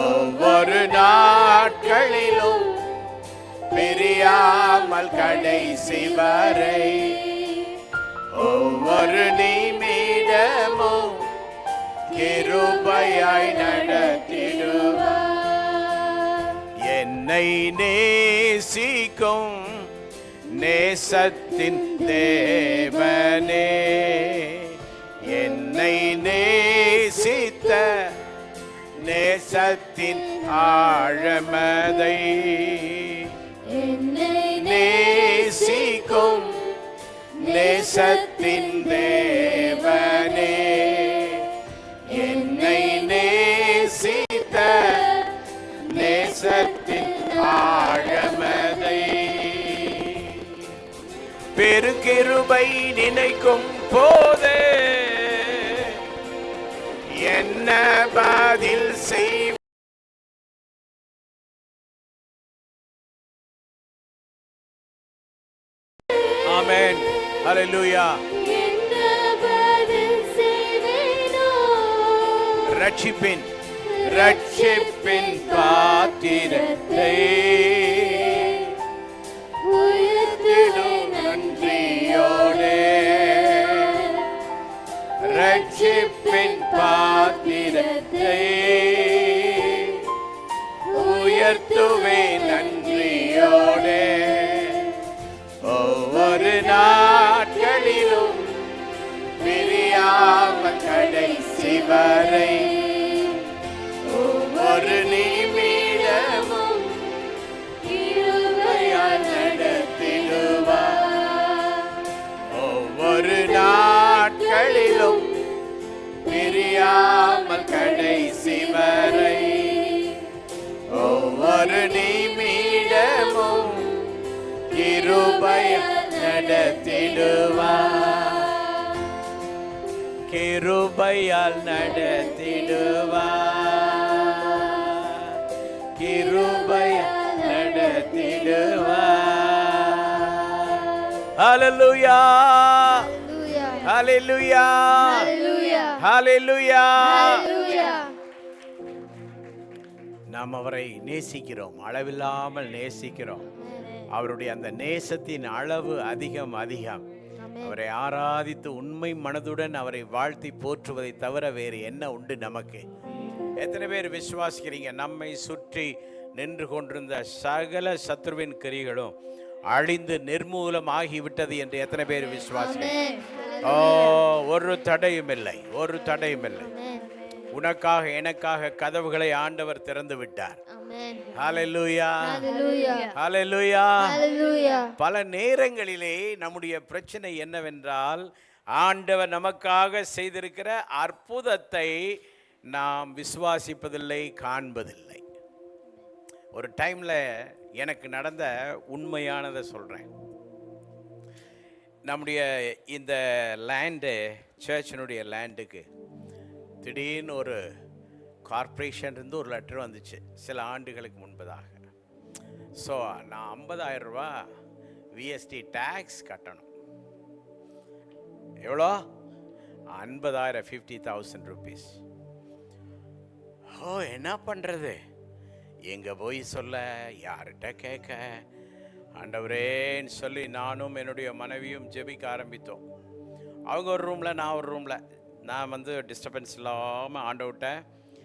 ஒவ்வொரு நாட்களிலும் பிரியாமல் கடைசி வரை ஒவ்வொரு நிமிடமும் கிருபையாய் நடத்திடுவார். என்னை நேசிக்கும் நேசத்தின் தேவனே, என்னை நேசித்த நேசத்தின் ஆழமதை என்னை நேசிக்கும் நேசத்தின் தேவனே, என்னை நேசித்த நேசத்தின் ஆழமதை பெருகிருபை நினைக்கும் போதே என்ன அதில் செய். ஆமென். ஹalleluya. ரட்சிப்பின் ரட்சிப்பின் பாத்திரத்தை உயர்த்திடும் நன்றியோடே. ரட்சிப்பின் பாத்திரத்தை உயர்த்துவே நன்றியோடே. ஒவ்வொரு நாட்களிலும் பிரியாமல் கடைசி வரை ஒவ்வொரு நிமிடமும் கிருபையால் நடத்திடுவார். ஒவ்வொரு நாட்களிலும் பிரியாமல் கடைசி வரை ஒவ்வொரு நிமிடமும் கிருபையால் நடத்திடுவார். கிருபையால் நடத்திடுவார். கிருபையால் நடத்திடுவார். ஹalleluya. ஹalleluya. ஹalleluya. நாம் அவரை நேசிக்கிறோம், அளவில்லாமல் நேசிக்கிறோம். அவருடைய அந்த நேசத்தின் அளவு அதிகம் அதிகம். அவரை ஆராதித்து உண்மை மனதுடன் அவரை வாழ்த்தி போற்றுவதை தவிர வேறு என்ன உண்டு நமக்கு? எத்தனை பேர் விசுவாசிக்கிறீங்க நம்மை சுற்றி நின்று கொண்டிருந்த சகல சத்ருவின் கிரிகளும் அழிந்து நிர்மூலம் ஆகிவிட்டது என்று எத்தனை பேர் விசுவாசிக்கிறீங்க? ஒரு தடையும் இல்லை, ஒரு தடையும் இல்லை. உனக்காக எனக்காக கதவுகளை ஆண்டவர் திறந்து விட்டார். ஹalleluya. ஹalleluya. பல நேரங்களிலே நம்முடைய பிரச்சனை என்னவென்றால் ஆண்டவர் நமக்காக செய்திருக்கிற அற்புதத்தை நாம் விசுவாசிப்பதில்லை, காண்பதில்லை. ஒரு டைம்ல எனக்கு நடந்த உண்மையானதை சொல்றேன். நம்முடைய இந்த லேண்டு, சர்ச்சினுடைய லேண்டுக்கு திடீர்னு ஒரு கார்ப்பரேஷன் இருந்து ஒரு லெட்டர் வந்துச்சு சில ஆண்டுகளுக்கு முன்பதாக. ஸோ நான் 50,000 ரூபா விஎஸ்டி டேக்ஸ் கட்டணும். எவ்வளோ? 50,000, 50,000 rupees. என்ன பண்ணுறது? எங்கே போய் சொல்ல, யார்கிட்ட கேட்க? ஆண்டவரேன்னு சொல்லி நானும் என்னுடைய மனைவியும் ஜெபிக்க ஆரம்பித்தோம். அவங்க ஒரு ரூமில், நான் ஒரு ரூமில். நான் டிஸ்டர்பன்ஸ் இல்லாமல் ஆண்டவர்கிட்ட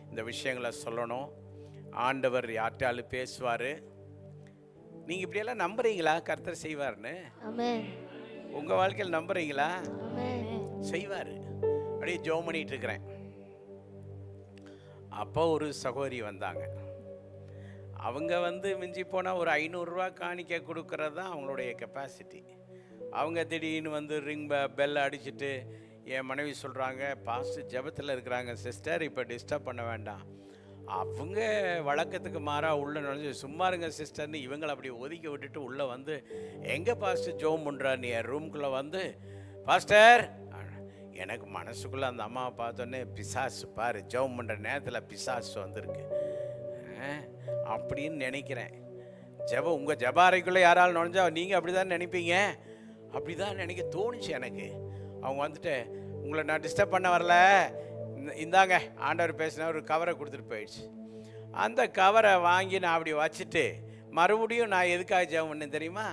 இந்த விஷயங்களை சொல்லணும். ஆண்டவர் யார்கிட்டாலும் பேசுவார். நீங்கள் இப்படியெல்லாம் நம்புறீங்களா கர்த்தர் செய்வார்னு? உங்கள் வாழ்க்கையில் நம்புறீங்களா? செய்வார். அப்படியே ஜெபம் பண்ணிட்டு இருக்கிறேன். அப்போ ஒரு சகோதரி வந்தாங்க. அவங்க மிஞ்சி போனால் ஒரு 500 ரூபா காணிக்க கொடுக்கறது தான் அவங்களுடைய கெப்பாசிட்டி. அவங்க திடீர்னு ரிங் பெல் அடிச்சுட்டு என் மனைவி சொல்கிறாங்க, பாஸ்டர் ஜெபத்தில் இருக்கிறாங்க சிஸ்டர், இப்போ டிஸ்டர்ப் பண்ண வேண்டாம். அவங்க வழக்கத்துக்கு மாறாக உள்ளே நுழைஞ்சு சும்மா இருங்க சிஸ்டர்னு இவங்களை அப்படி ஒதுக்கி விட்டுட்டு உள்ளே எங்கே பாஸ்டர் ஜெபம் பண்ணுறான்னு என் ரூம்குள்ளே பாஸ்டர். எனக்கு மனசுக்குள்ளே அந்த அம்மாவை பார்த்தோன்னே பிசாசு பாரு, ஜெபம் பண்ணுற நேரத்தில் பிசாசு வந்திருக்கு அப்படின்னு நினைக்கிறேன். உங்கள் ஜபாரைக்குள்ளே யாராலும் நுழைஞ்சா நீங்கள் அப்படி தான் நினைப்பீங்க. அப்படி தான் நினைக்க தோணுச்சு எனக்கு. அவங்க உங்களை நான் டிஸ்டர்ப் பண்ண வரல, இந்தாங்க ஆண்டவர் பேசின ஒரு கவரை கொடுத்துட்டு போயிடுச்சு. அந்த கவரை வாங்கி நான் அப்படி வச்சுட்டு மறுபடியும் நான் எதுக்காக ஜெபம் பண்ணேன் தெரியுமா?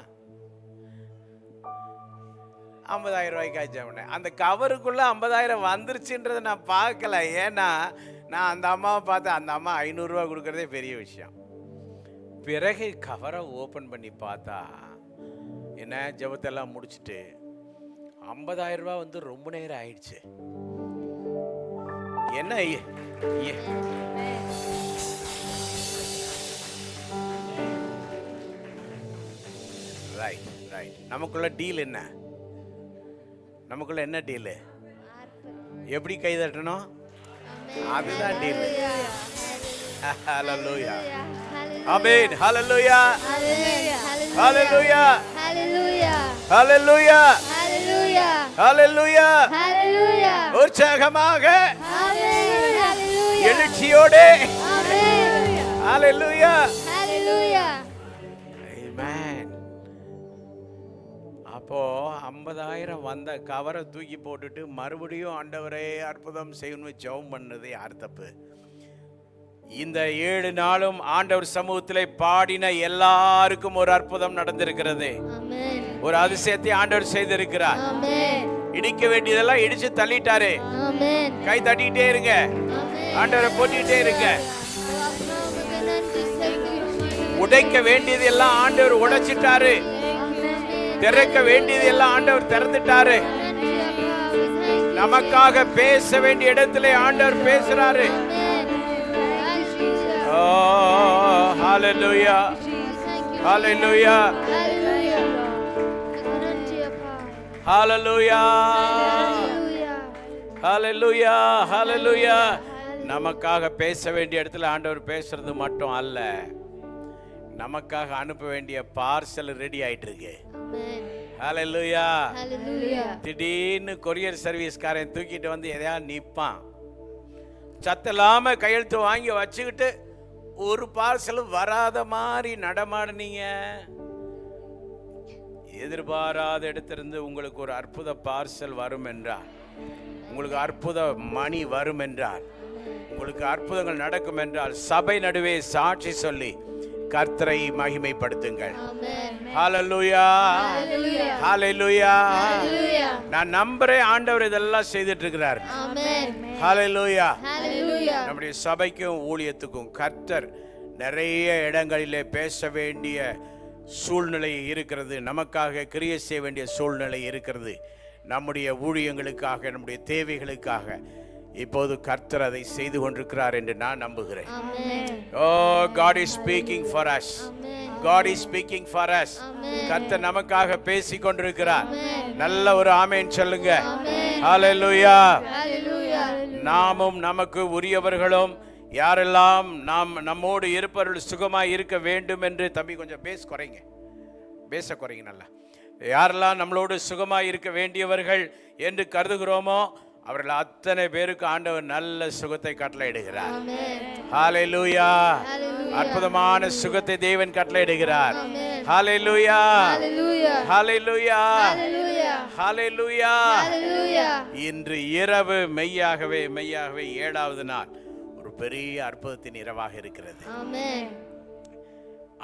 50,000 ரூபாய்க்காக ஜெபம் பண்ணேன். அந்த கவருக்குள்ளே 50,000 வந்துருச்சுன்றதை நான் பார்க்கல. ஏன்னா நான் அந்த அம்மாவை பார்த்தேன். அந்த அம்மா 500 ரூபா கொடுக்குறதே பெரிய விஷயம். பிறகு கவரை ஓப்பன் பண்ணி பார்த்தா என்ன, ஜெபத்தெல்லாம் முடிச்சுட்டு 50,000 ரூபா ரொம்ப நேரம் ஆயிடுச்சு. என்ன ரைட் ரைட். நமக்குள்ள டீல் என்ன? நமக்குள்ள என்ன டீலு? எப்படி கை தட்டணும்? அதுதான் டீல். ஹalleluya. ஆமென். ஹalleluya. ஹalleluya. ஹalleluya. ஹalleluya. ஹalleluya. ஹalleluya. உற்சாகமாக ஆமென். ஹalleluya. எழுச்சியோடு. Amen. ஹalleluya. Hallelujah. ஆமென். அப்போ 50,000 வந்த கவரை தூக்கி போட்டுட்டு மறுபடியும் ஆண்டவரே அற்புதம் செய்யணும்னு ஜெபம் பண்ணது யார் தப்பு? இந்த 7 நாளும் ஆண்டவர் சமூகத்திலே பாடின எல்லாருக்கும் ஒரு அற்புதம் நடந்திருக்கிறது. Amen. ஒரு அதிசயத்தை ஆண்டவர் செய்திருக்கிறார். Amen. இடிக்க வேண்டியதெல்லாம் இடிச்சு தள்ளிட்டாரு. Amen. கை தட்டிட்டே இருங்க, Amen. ஆண்டவரை போட்டிட்டே இருங்க. உமக்கு நன்றி செலுத்துகிறோம். உடைக்க வேண்டியது எல்லாம் ஆண்டவர் உடைச்சிட்டாரு. திறக்க வேண்டியது எல்லாம் ஆண்டவர் திறந்துட்டாரு. நன்றி அப்பா. We thank you. நமக்காக பேச வேண்டிய இடத்திலே ஆண்டவர் பேசுறாரு. Amen. Thank you, Jesus. O hallelujah, We thank you. Hallelujah, Hallelujah. உமக்கு நன்றி அப்பா. ஹalleluya, Hallelujah. ஹalleluya, ஹalleluya. நமக்காக பேச வேண்டிய இடத்துல ஆண்டவர் பேசுறது மட்டும் அல்ல, நமக்காக அனுப்ப வேண்டிய பார்சல் ரெடி ஆயிட்டு இருக்கு. Amen. ஹalleluya. Hallelujah. திடீர்னு கொரியர் சர்வீஸ்காரன் தூக்கிட்டு வந்து எதையா நிற்பான். சத்தலாம கையெழுத்து வாங்கி வச்சுக்கிட்டு ஒரு பார்சலும் வராத மாதிரி நடமாடுனீங்க. எதிர்பாராத இடத்திலிருந்து உங்களுக்கு ஒரு அற்புத பார்சல் வரும் என்றார், உங்களுக்கு அற்புத மணி வரும் என்றார், உங்களுக்கு அற்புதங்கள் நடக்கும் என்றால் சபை நடுவே சாட்சி சொல்லி கர்த்தரை மகிமைப்படுத்துங்கள். Amen. ஹalleluya, Hallelujah. ஹalleluya. Hallelujah. நான் நம்புறேன் ஆண்டவர் இதெல்லாம் செய்துட்டு இருக்கிறார். Amen. ஹalleluya. Hallelujah. நம்முடைய சபைக்கும் ஊழியத்துக்கும் கர்த்தர் நிறைய இடங்களிலே பேச வேண்டிய சூழ்நிலை இருக்கிறது, நமக்காக கிரியை செய்ய வேண்டிய சூழ்நிலை இருக்கிறது. நம்முடைய ஊழியங்களுக்காக, நம்முடைய தேவைகளுக்காக இப்போது கர்த்தர் அதை செய்து கொண்டிருக்கிறார் என்று நான் நம்புகிறேன். Amen. Oh, God is speaking for us. Amen. God is speaking for us. Amen. கர்த்தர் நமக்காக பேசி கொண்டிருக்கிறார். Amen. நல்ல ஒரு ஆமென் சொல்லுங்க. Amen. ஹalleluya. Hallelujah. நாமும் நமக்கு உரியவர்களும் யாரெல்லாம் நம்மோடு இருப்பவர்கள் சுகமாய் இருக்க வேண்டும் என்று, தம்பி கொஞ்சம் பேச குறைங்க நல்லா. யாரெல்லாம் நம்மளோடு சுகமாய் இருக்க வேண்டியவர்கள் என்று கருதுகிறோமோ அவர்கள் அத்தனை பேருக்கு ஆண்டவர் நல்ல சுகத்தை கட்டளையிடுகிறார். Amen. ஹalleluya. Hallelujah. அற்புதமான சுகத்தை தேவன் கட்டளையிடுகிறார். Amen. ஹalleluya, Hallelujah. ஹalleluya, Hallelujah. ஹalleluya. Hallelujah. இன்று இரவு மெய்யாகவே 7வது நாள் ஒரு பெரிய அற்புதத்தின் இரவாக இருக்கிறது. Amen.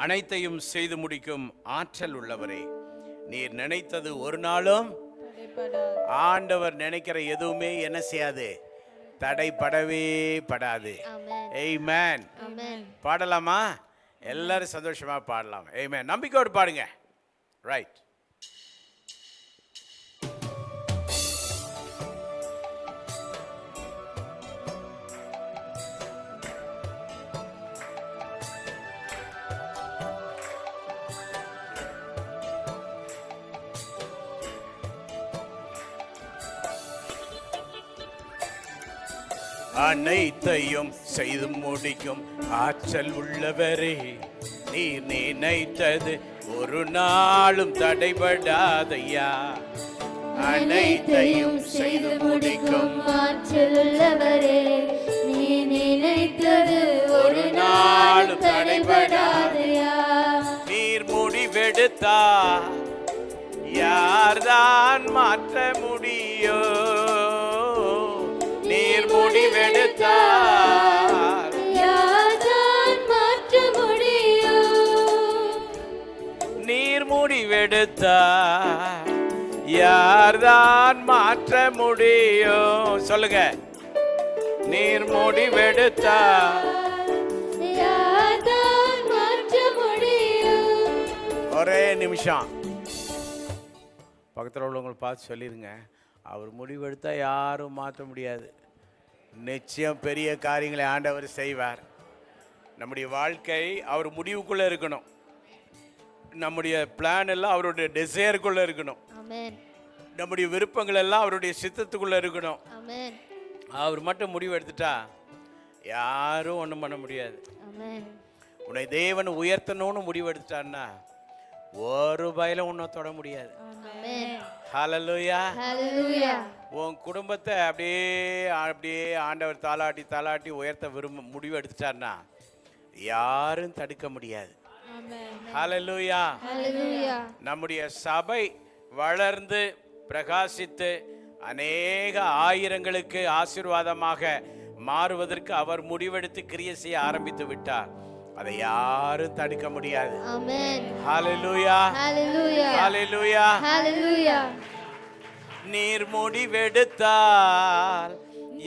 அனைத்தையும் செய்து முடிக்கும் ஆற்றல் உள்ளவரே, நீர் நினைத்தது ஒரு நாளும் ஆண்டவர் நினைக்கிற எதுவுமே என்ன செய்யாது, தடைப்படவே படாது. Amen. ஆமென். Amen. பாடலாமா? எல்லாரும் சந்தோஷமா பாடலாம். ஆமென். நம்பிக்கையோடு பாடுங்க. ரைட். அனைத்தையும் செய்து முடிக்கும் ஆற்றல் உள்ளவரே, நீர் நினைத்தது ஒரு நாளும் தடைபடாதையா. அனைத்தையும் செய்து முடிக்கும் ஆற்றல் உள்ளவரே, நீ நினைத்தது ஒரு நாளும் தடைபடாதையா. நீர் முடிவெடுத்தா யார்தான் மாற்ற முடியோ, நீர் முடிவெடுத்தார் யார்தான் மாற்ற முடியும்? நீர் முடிவெடுத்தார் யார்தான் மாற்ற முடியும்? சொல்லுங்க. நீர் முடிவெடுத்தார் யார்தான் மாற்ற முடியும்? ஒரே நிமிஷம் பக்கத்தில் உள்ளவங்களை பார்த்து சொல்லிடுங்க, அவர் முடிவெடுத்தா யாரும் மாற்ற முடியாது. நிச்சயம் பெரிய காரியங்களை ஆண்டவர் செய்வார். நம்முடைய வாழ்க்கை அவர் முடிவுக்குள்ளே இருக்கணும். நம்முடைய பிளான் எல்லாம் அவருடைய டிசையருக்குள்ளே இருக்கணும். Amen. நம்முடைய விருப்பங்கள் எல்லாம் அவருடைய சித்தத்துக்குள்ளே இருக்கணும். Amen. அவர் மட்டும் முடிவு எடுத்துட்டா யாரும் ஒன்றும் பண்ண முடியாது. Amen. உன்னை தேவன் உயர்த்தணும்னு முடிவு எடுத்துட்டான்னா ஒரு பயிலும் உன்னை தொட முடியாது. Amen. ஹalleluya. Hallelujah. உன் குடும்பத்தை அப்படியே அப்படியே ஆண்டவர் தாளாட்டி தாளாட்டி உயர்த்த முடிவு எடுத்துட்டார்னா யாரும் தடுக்க முடியாது. ஹல்லேலூயா. நம்முடைய சபை வளர்ந்து பிரகாசித்து அநேக ஆயிரங்களுக்கு ஆசீர்வாதமாக மாறுவதற்கு அவர் முடிவெடுத்து கிரியை செய்ய ஆரம்பித்து விட்டார். அதை யாரும் தடுக்க முடியாது. ஹல்லேலூயா. ஹல்லேலூயா. ஹல்லேலூயா. நீர் முடிவெடுத்தால்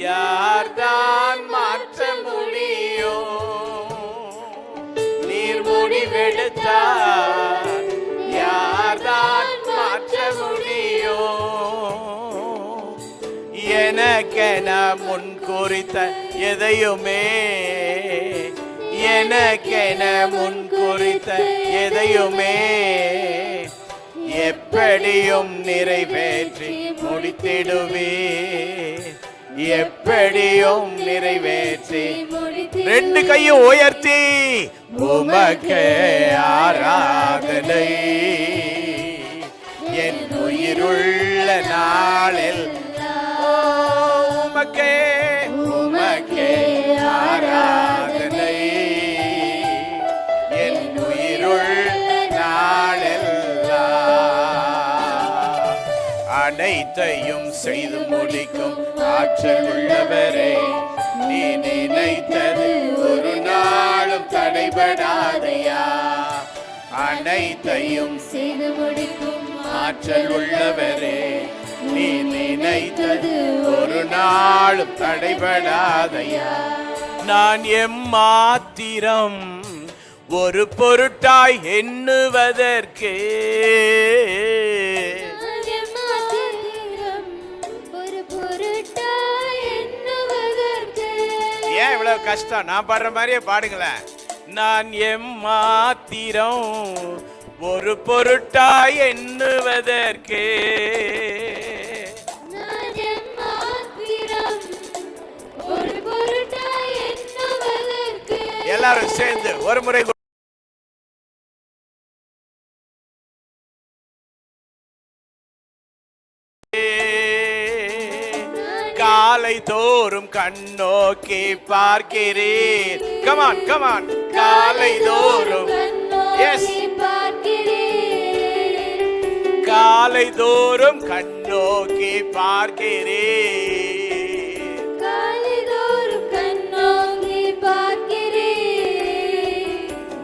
யார்தான் மாற்ற முடியும்? நீர் முடிவெடுத்தால் யார்தான் மாற்ற முடியும்? எனக்கென முன் குறித்த எதையுமே, எனக்கென முன் குறித்த எதையுமே எப்படியும் நிறைவேற்றி முடித்திடுவே, எப்படியும் நிறைவேற்றி. ரெண்டு கையும் உயர்த்தி உமக்கே ஆராதனை, என் உயிருள்ள நாளில் உமக்கே உமக்கே ஆராதனை, என் உயிருள்ள நாளில் அனைத்தையும் செய்து முடிக்கும் ஆற்றல் உள்ளவரே, நீ நினைத்தது ஒரு நாளும் தடைபடாதையா. அனைத்தையும் செய்து முடிக்கும் ஆற்றல் உள்ளவரே, நீ நினைத்தது ஒரு நாளும் தடைபடாதையா. நான் எம்மாத்திரம் ஒரு பொருட்டாய் எண்ணுவதற்கு, ஏன் இவ்வளவு கஷ்டம்? நான் பாடுற மாதிரியே பாடுங்களேன். நான் எம்மாத்திரம் ஒரு பொருட்டாய் எண்ணுவதற்கு, எல்லாரும் சேர்ந்து ஒரு முறை காலை தோறும் கண்ணோக்கி பார்க்கிறீர். Come on come on. காலை தோறும் காலை தோறும் கண்ணோக்கி பார்க்கிறீர்.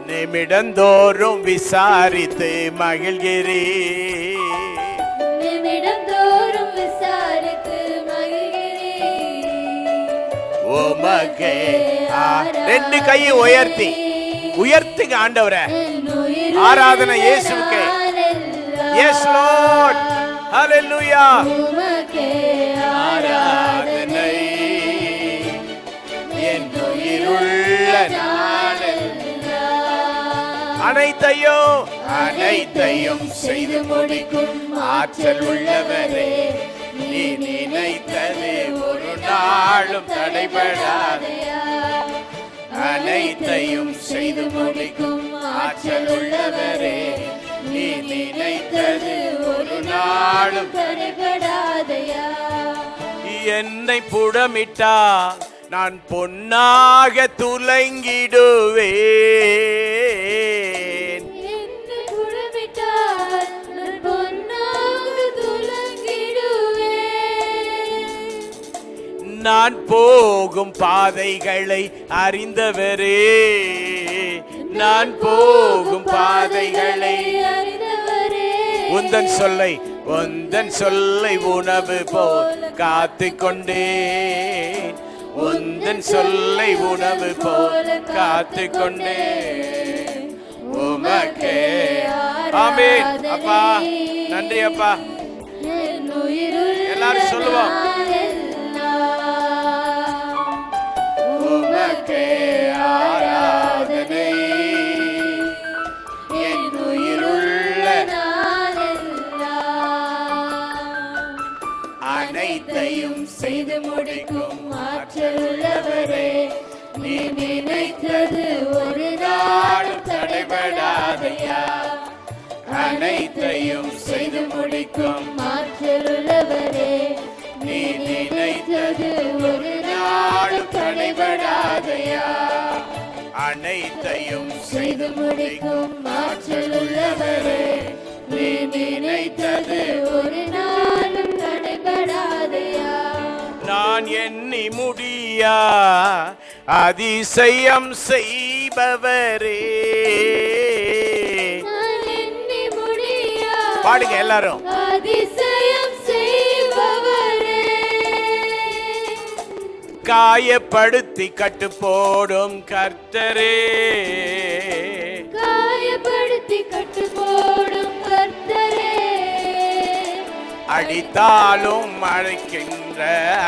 நிமிடந்தோறும் விசாரித்து மகிழ்கிறீர். உமக்கே ரெண்டு கையை உயர்த்தி உயர்த்துங்க ஆண்டவரே. ஆராதனை இயேசுவுக்கே. Yes lord. ஹல்லேலூயா. உமக்கே ஆராதனை, என் உயிருள்ள நாளெல்லாம் அனைத்தையும் செய்து முடிக்கும் ஆற்றல் உள்ளவரே, நீ நினைத்தது ஒரு நாளும் தடைபடாதையா. அனைத்தையும் செய்து முடிக்கும் ஆற்றல் உள்ளவரே, நீ நினைத்தது ஒரு நாளும் தடைபடாதையா. என்னை புடமிட்டால் நான் பொன்னாக துலங்கிடுவேன். நான் போகும் பாதைகளை அறிந்தவரே, நான் போகும் பாதைகளை உந்தன் சொல்லை உணவு போல் காத்து கொண்டேன். உந்தன் சொல்லை உணவு போல் காத்து கொண்டேன். உமக்கே. ஆமென். அப்பா நன்றி அப்பா. எல்லாரும் சொல்லுவோம். உமக்கே ஆராதனை, என் உயிருள்ள அனைத்தையும் செய்து முடிக்கும் ஆற்றல் உள்ளவரே, நீ நினைத்தது ஒரு நாளும் தடைபடாதையா. அனைத்தையும் செய்து முடிக்கும் ஆற்றல் உள்ளவரே, நீ நினைத்தது ஒரு நாளும் தடைபடாதையா. அனைத்தையும் செய்து முடிக்கும் ஆற்றல் உள்ளவரே, நீ நினைத்தது ஒரு நாளும் தடைபடாதையா. நான் எண்ணி முடியா அதிசயம் செய்பவரே. நான் எண்ணி முடியா பாடுங்க எல்லாரும். அதிசயம் செய்பவரே, காயப்படுத்தி கட்டு போடும் கர்த்தரே, காயப்படுத்தி கட்டு போடும் கர்த்தரே, அடித்தாலும் அழைக்கின்ற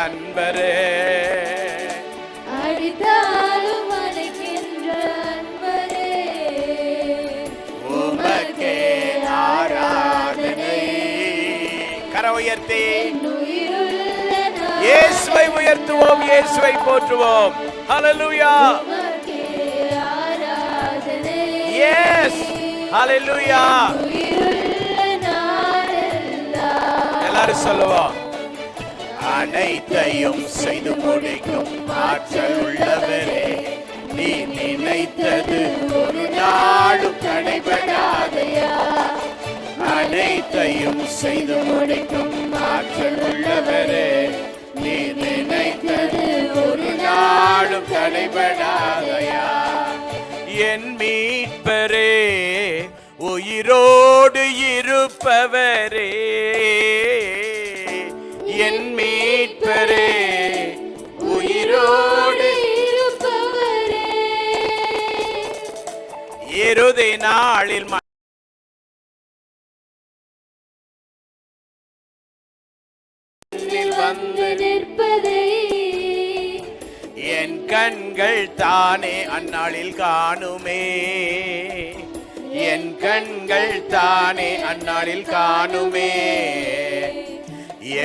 அன்பரே, அடித்தாலும் அழைக்கின்ற அன்பரே, உமக்கே ஆராதனை. கர உயர்த்தி உயிருள்ள நான் இயேசுவை உயர்த்துவோம், இயேசுவை போற்றுவோம். ஹalleluya. உமக்கே ஆராதனை. எஸ் ஹalleluya. உயிருள்ள நாளெல்லாம் எல்லாரும் சொல்லுவோம். அனைத்தையும் செய்து முடிக்கும் ஆற்றல் உள்ளவரே, நீ நினைத்தது ஒரு நாளும் தடைபடாதையா. அனைத்தையும் செய்து முடிக்கும் ஆற்றல் உள்ளவரே, நீ நினைத்தது ஒரு நாளும் தடைபடாதையா. என் மீட்பரே, உயிரோடு இருப்பவரே, என் மீட்பரே, உயிரோடு இருப்பவரே, இறுதி நாளில் மண்ணில் வந்து நிற்பதை என் கண்கள் தானே அந்நாளில் காணுமே, என் கண்கள் தானே அந்நாளில் காணுமே.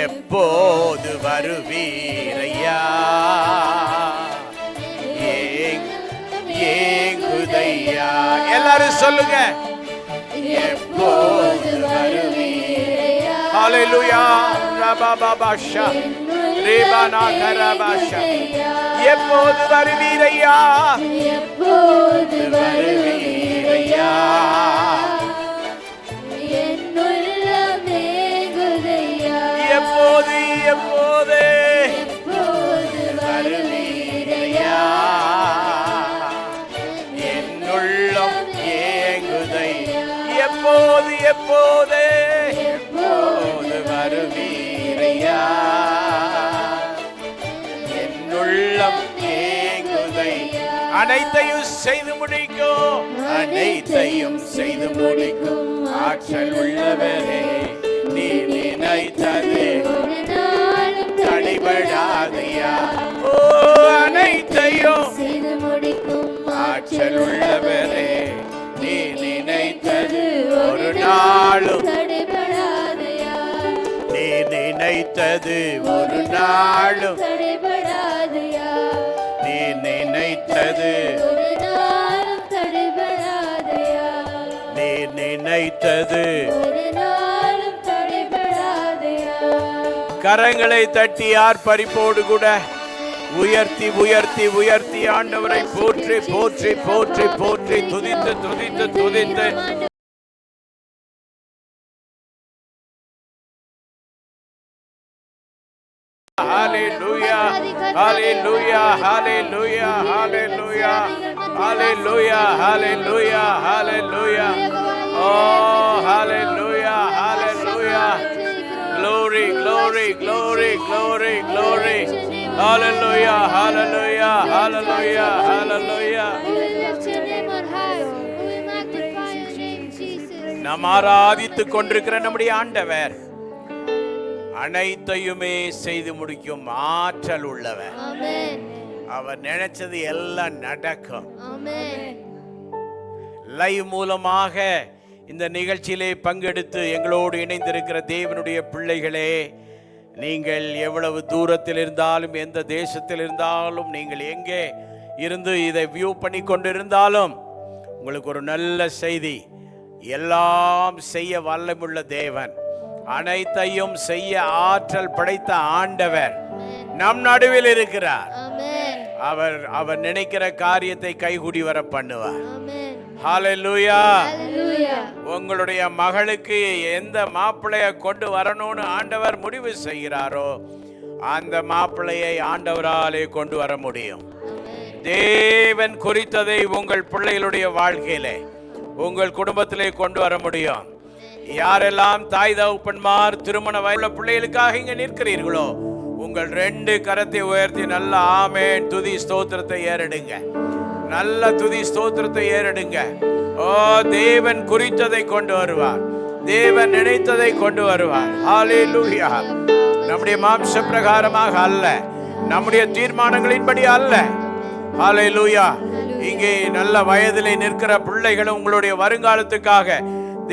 எப்போது வருவீரையா, ஏங்குதையா. எல்லாரும் சொல்லுங்க. எப்போது வருவீரையா, ஹalleluya. ரபாபாஷா ரேபானா கரபாஷா. எப்போது வருவீரையா, எப்போது வருவீரையா. என் உள்ளம் ஏங்குதையா, எப்போது எப்போது எப்போது வருவீரையா, என்னுள்ளம் ஏங்குதையா. எப்போது எப்போது எப்போது வருவீரையா, என்னுள்ளம் ஏங்குதையா. அனைத்தையும் செய்து முடிக்கும், அனைத்தையும் செய்து முடிக்கும் ஆற்றல் உள்ளவரே, நீ நினைத்தது ஒரு நாளும் தடைபடாதையா. ஓ அனைத்தையும் செய்து முடிக்கும் ஆற்றல் உள்ளவரே, நீ நினைத்தது ஒரு நாளும், தடைபடாதையா, நீ நினைத்தது ஒரு நாளும், தடைபடாதையா, நீ நினைத்தது, ஒரு நாளும் தடைபடாதையா, நீ நினைத்தது. ஒரு நாளும் தடைபடாதையா. கரங்களை தட்டி ஆர்ப்பரிப்போடு கூட உயர்த்தி உயர்த்தி உயர்த்தி ஆண்டவரை போற்றி போற்றி போற்றி போற்றி துதித்து துதித்து துதித்து ஹalleluya hallelujah hallelujah hallelujah hallelujah hallelujah hallelujah. Oh hallelujah hallelujah. Glory glory glory glory glory. Hallelujah hallelujah hallelujah hallelujah. We will lift your name on high. We will magnify your name, Jesus. நாம் ஆராதித்துக் கொண்டிருக்கிற நம்முடைய ஆண்டவர் அனைத்தையுமே செய்து முடிக்கும் ஆற்றல் உள்ளவர். Amen. அவர் நினைச்சது எல்லாம் நடக்கும். Amen. லைவ் மூலமாக இந்த நிகழ்ச்சியிலே பங்கெடுத்து எங்களோடு இணைந்திருக்கிற தேவனுடைய பிள்ளைகளே, நீங்கள் எவ்வளவு தூரத்தில் இருந்தாலும் எந்த தேசத்தில் இருந்தாலும் நீங்கள் எங்கே இருந்து இதை வியூ பண்ணி கொண்டிருந்தாலும் உங்களுக்கு ஒரு நல்ல செய்தி. எல்லாம் செய்ய வல்லமுள்ள தேவன் அனைத்தையும் செய்ய ஆற்றல் படைத்த ஆண்டவர் நம் நடுவில் இருக்கிறார். Amen. அவர் நினைக்கிற காரியத்தை கைகூடி வர பண்ணுவார். Amen. ஹல்லேலூயா. Hallelujah. உங்களுடைய மகளுக்கு எந்த மாப்பிள்ளைய கொண்டு வரணும்னு ஆண்டவர் முடிவு செய்கிறாரோ அந்த மாப்பிள்ளையை ஆண்டவராலே கொண்டு வர முடியும். தேவன் குறித்ததை உங்கள் பிள்ளைகளுடைய வாழ்க்கையிலே உங்கள் குடும்பத்திலே கொண்டு வர முடியும். யாரெல்லாம் தாய் தகப்பன்மார் திருமண வயதுள்ள பிள்ளைகளுக்காக இங்க நிற்கிறீர்களோ உங்கள் 2 கரத்தை உயர்த்தி நல்ல ஆமென் துதி ஸ்தோத்திரத்தை ஏறெடுங்க. நல்ல துதி ஸ்தோத்திரத்தை ஏறெடுங்க. ஓ, தேவன் குறித்ததை கொண்டு வருவார். தேவன் நினைத்ததை கொண்டு வருவார். ஹல்லேலூயா. நம்முடைய மாம்ச பிரகாரமாக அல்ல, நம்முடைய தீர்மானங்களின்படி அல்ல. ஹல்லேலூயா. இங்கே நல்ல வயதிலே நிற்கிற பிள்ளைகளும் உங்களுடைய வருங்காலத்துக்காக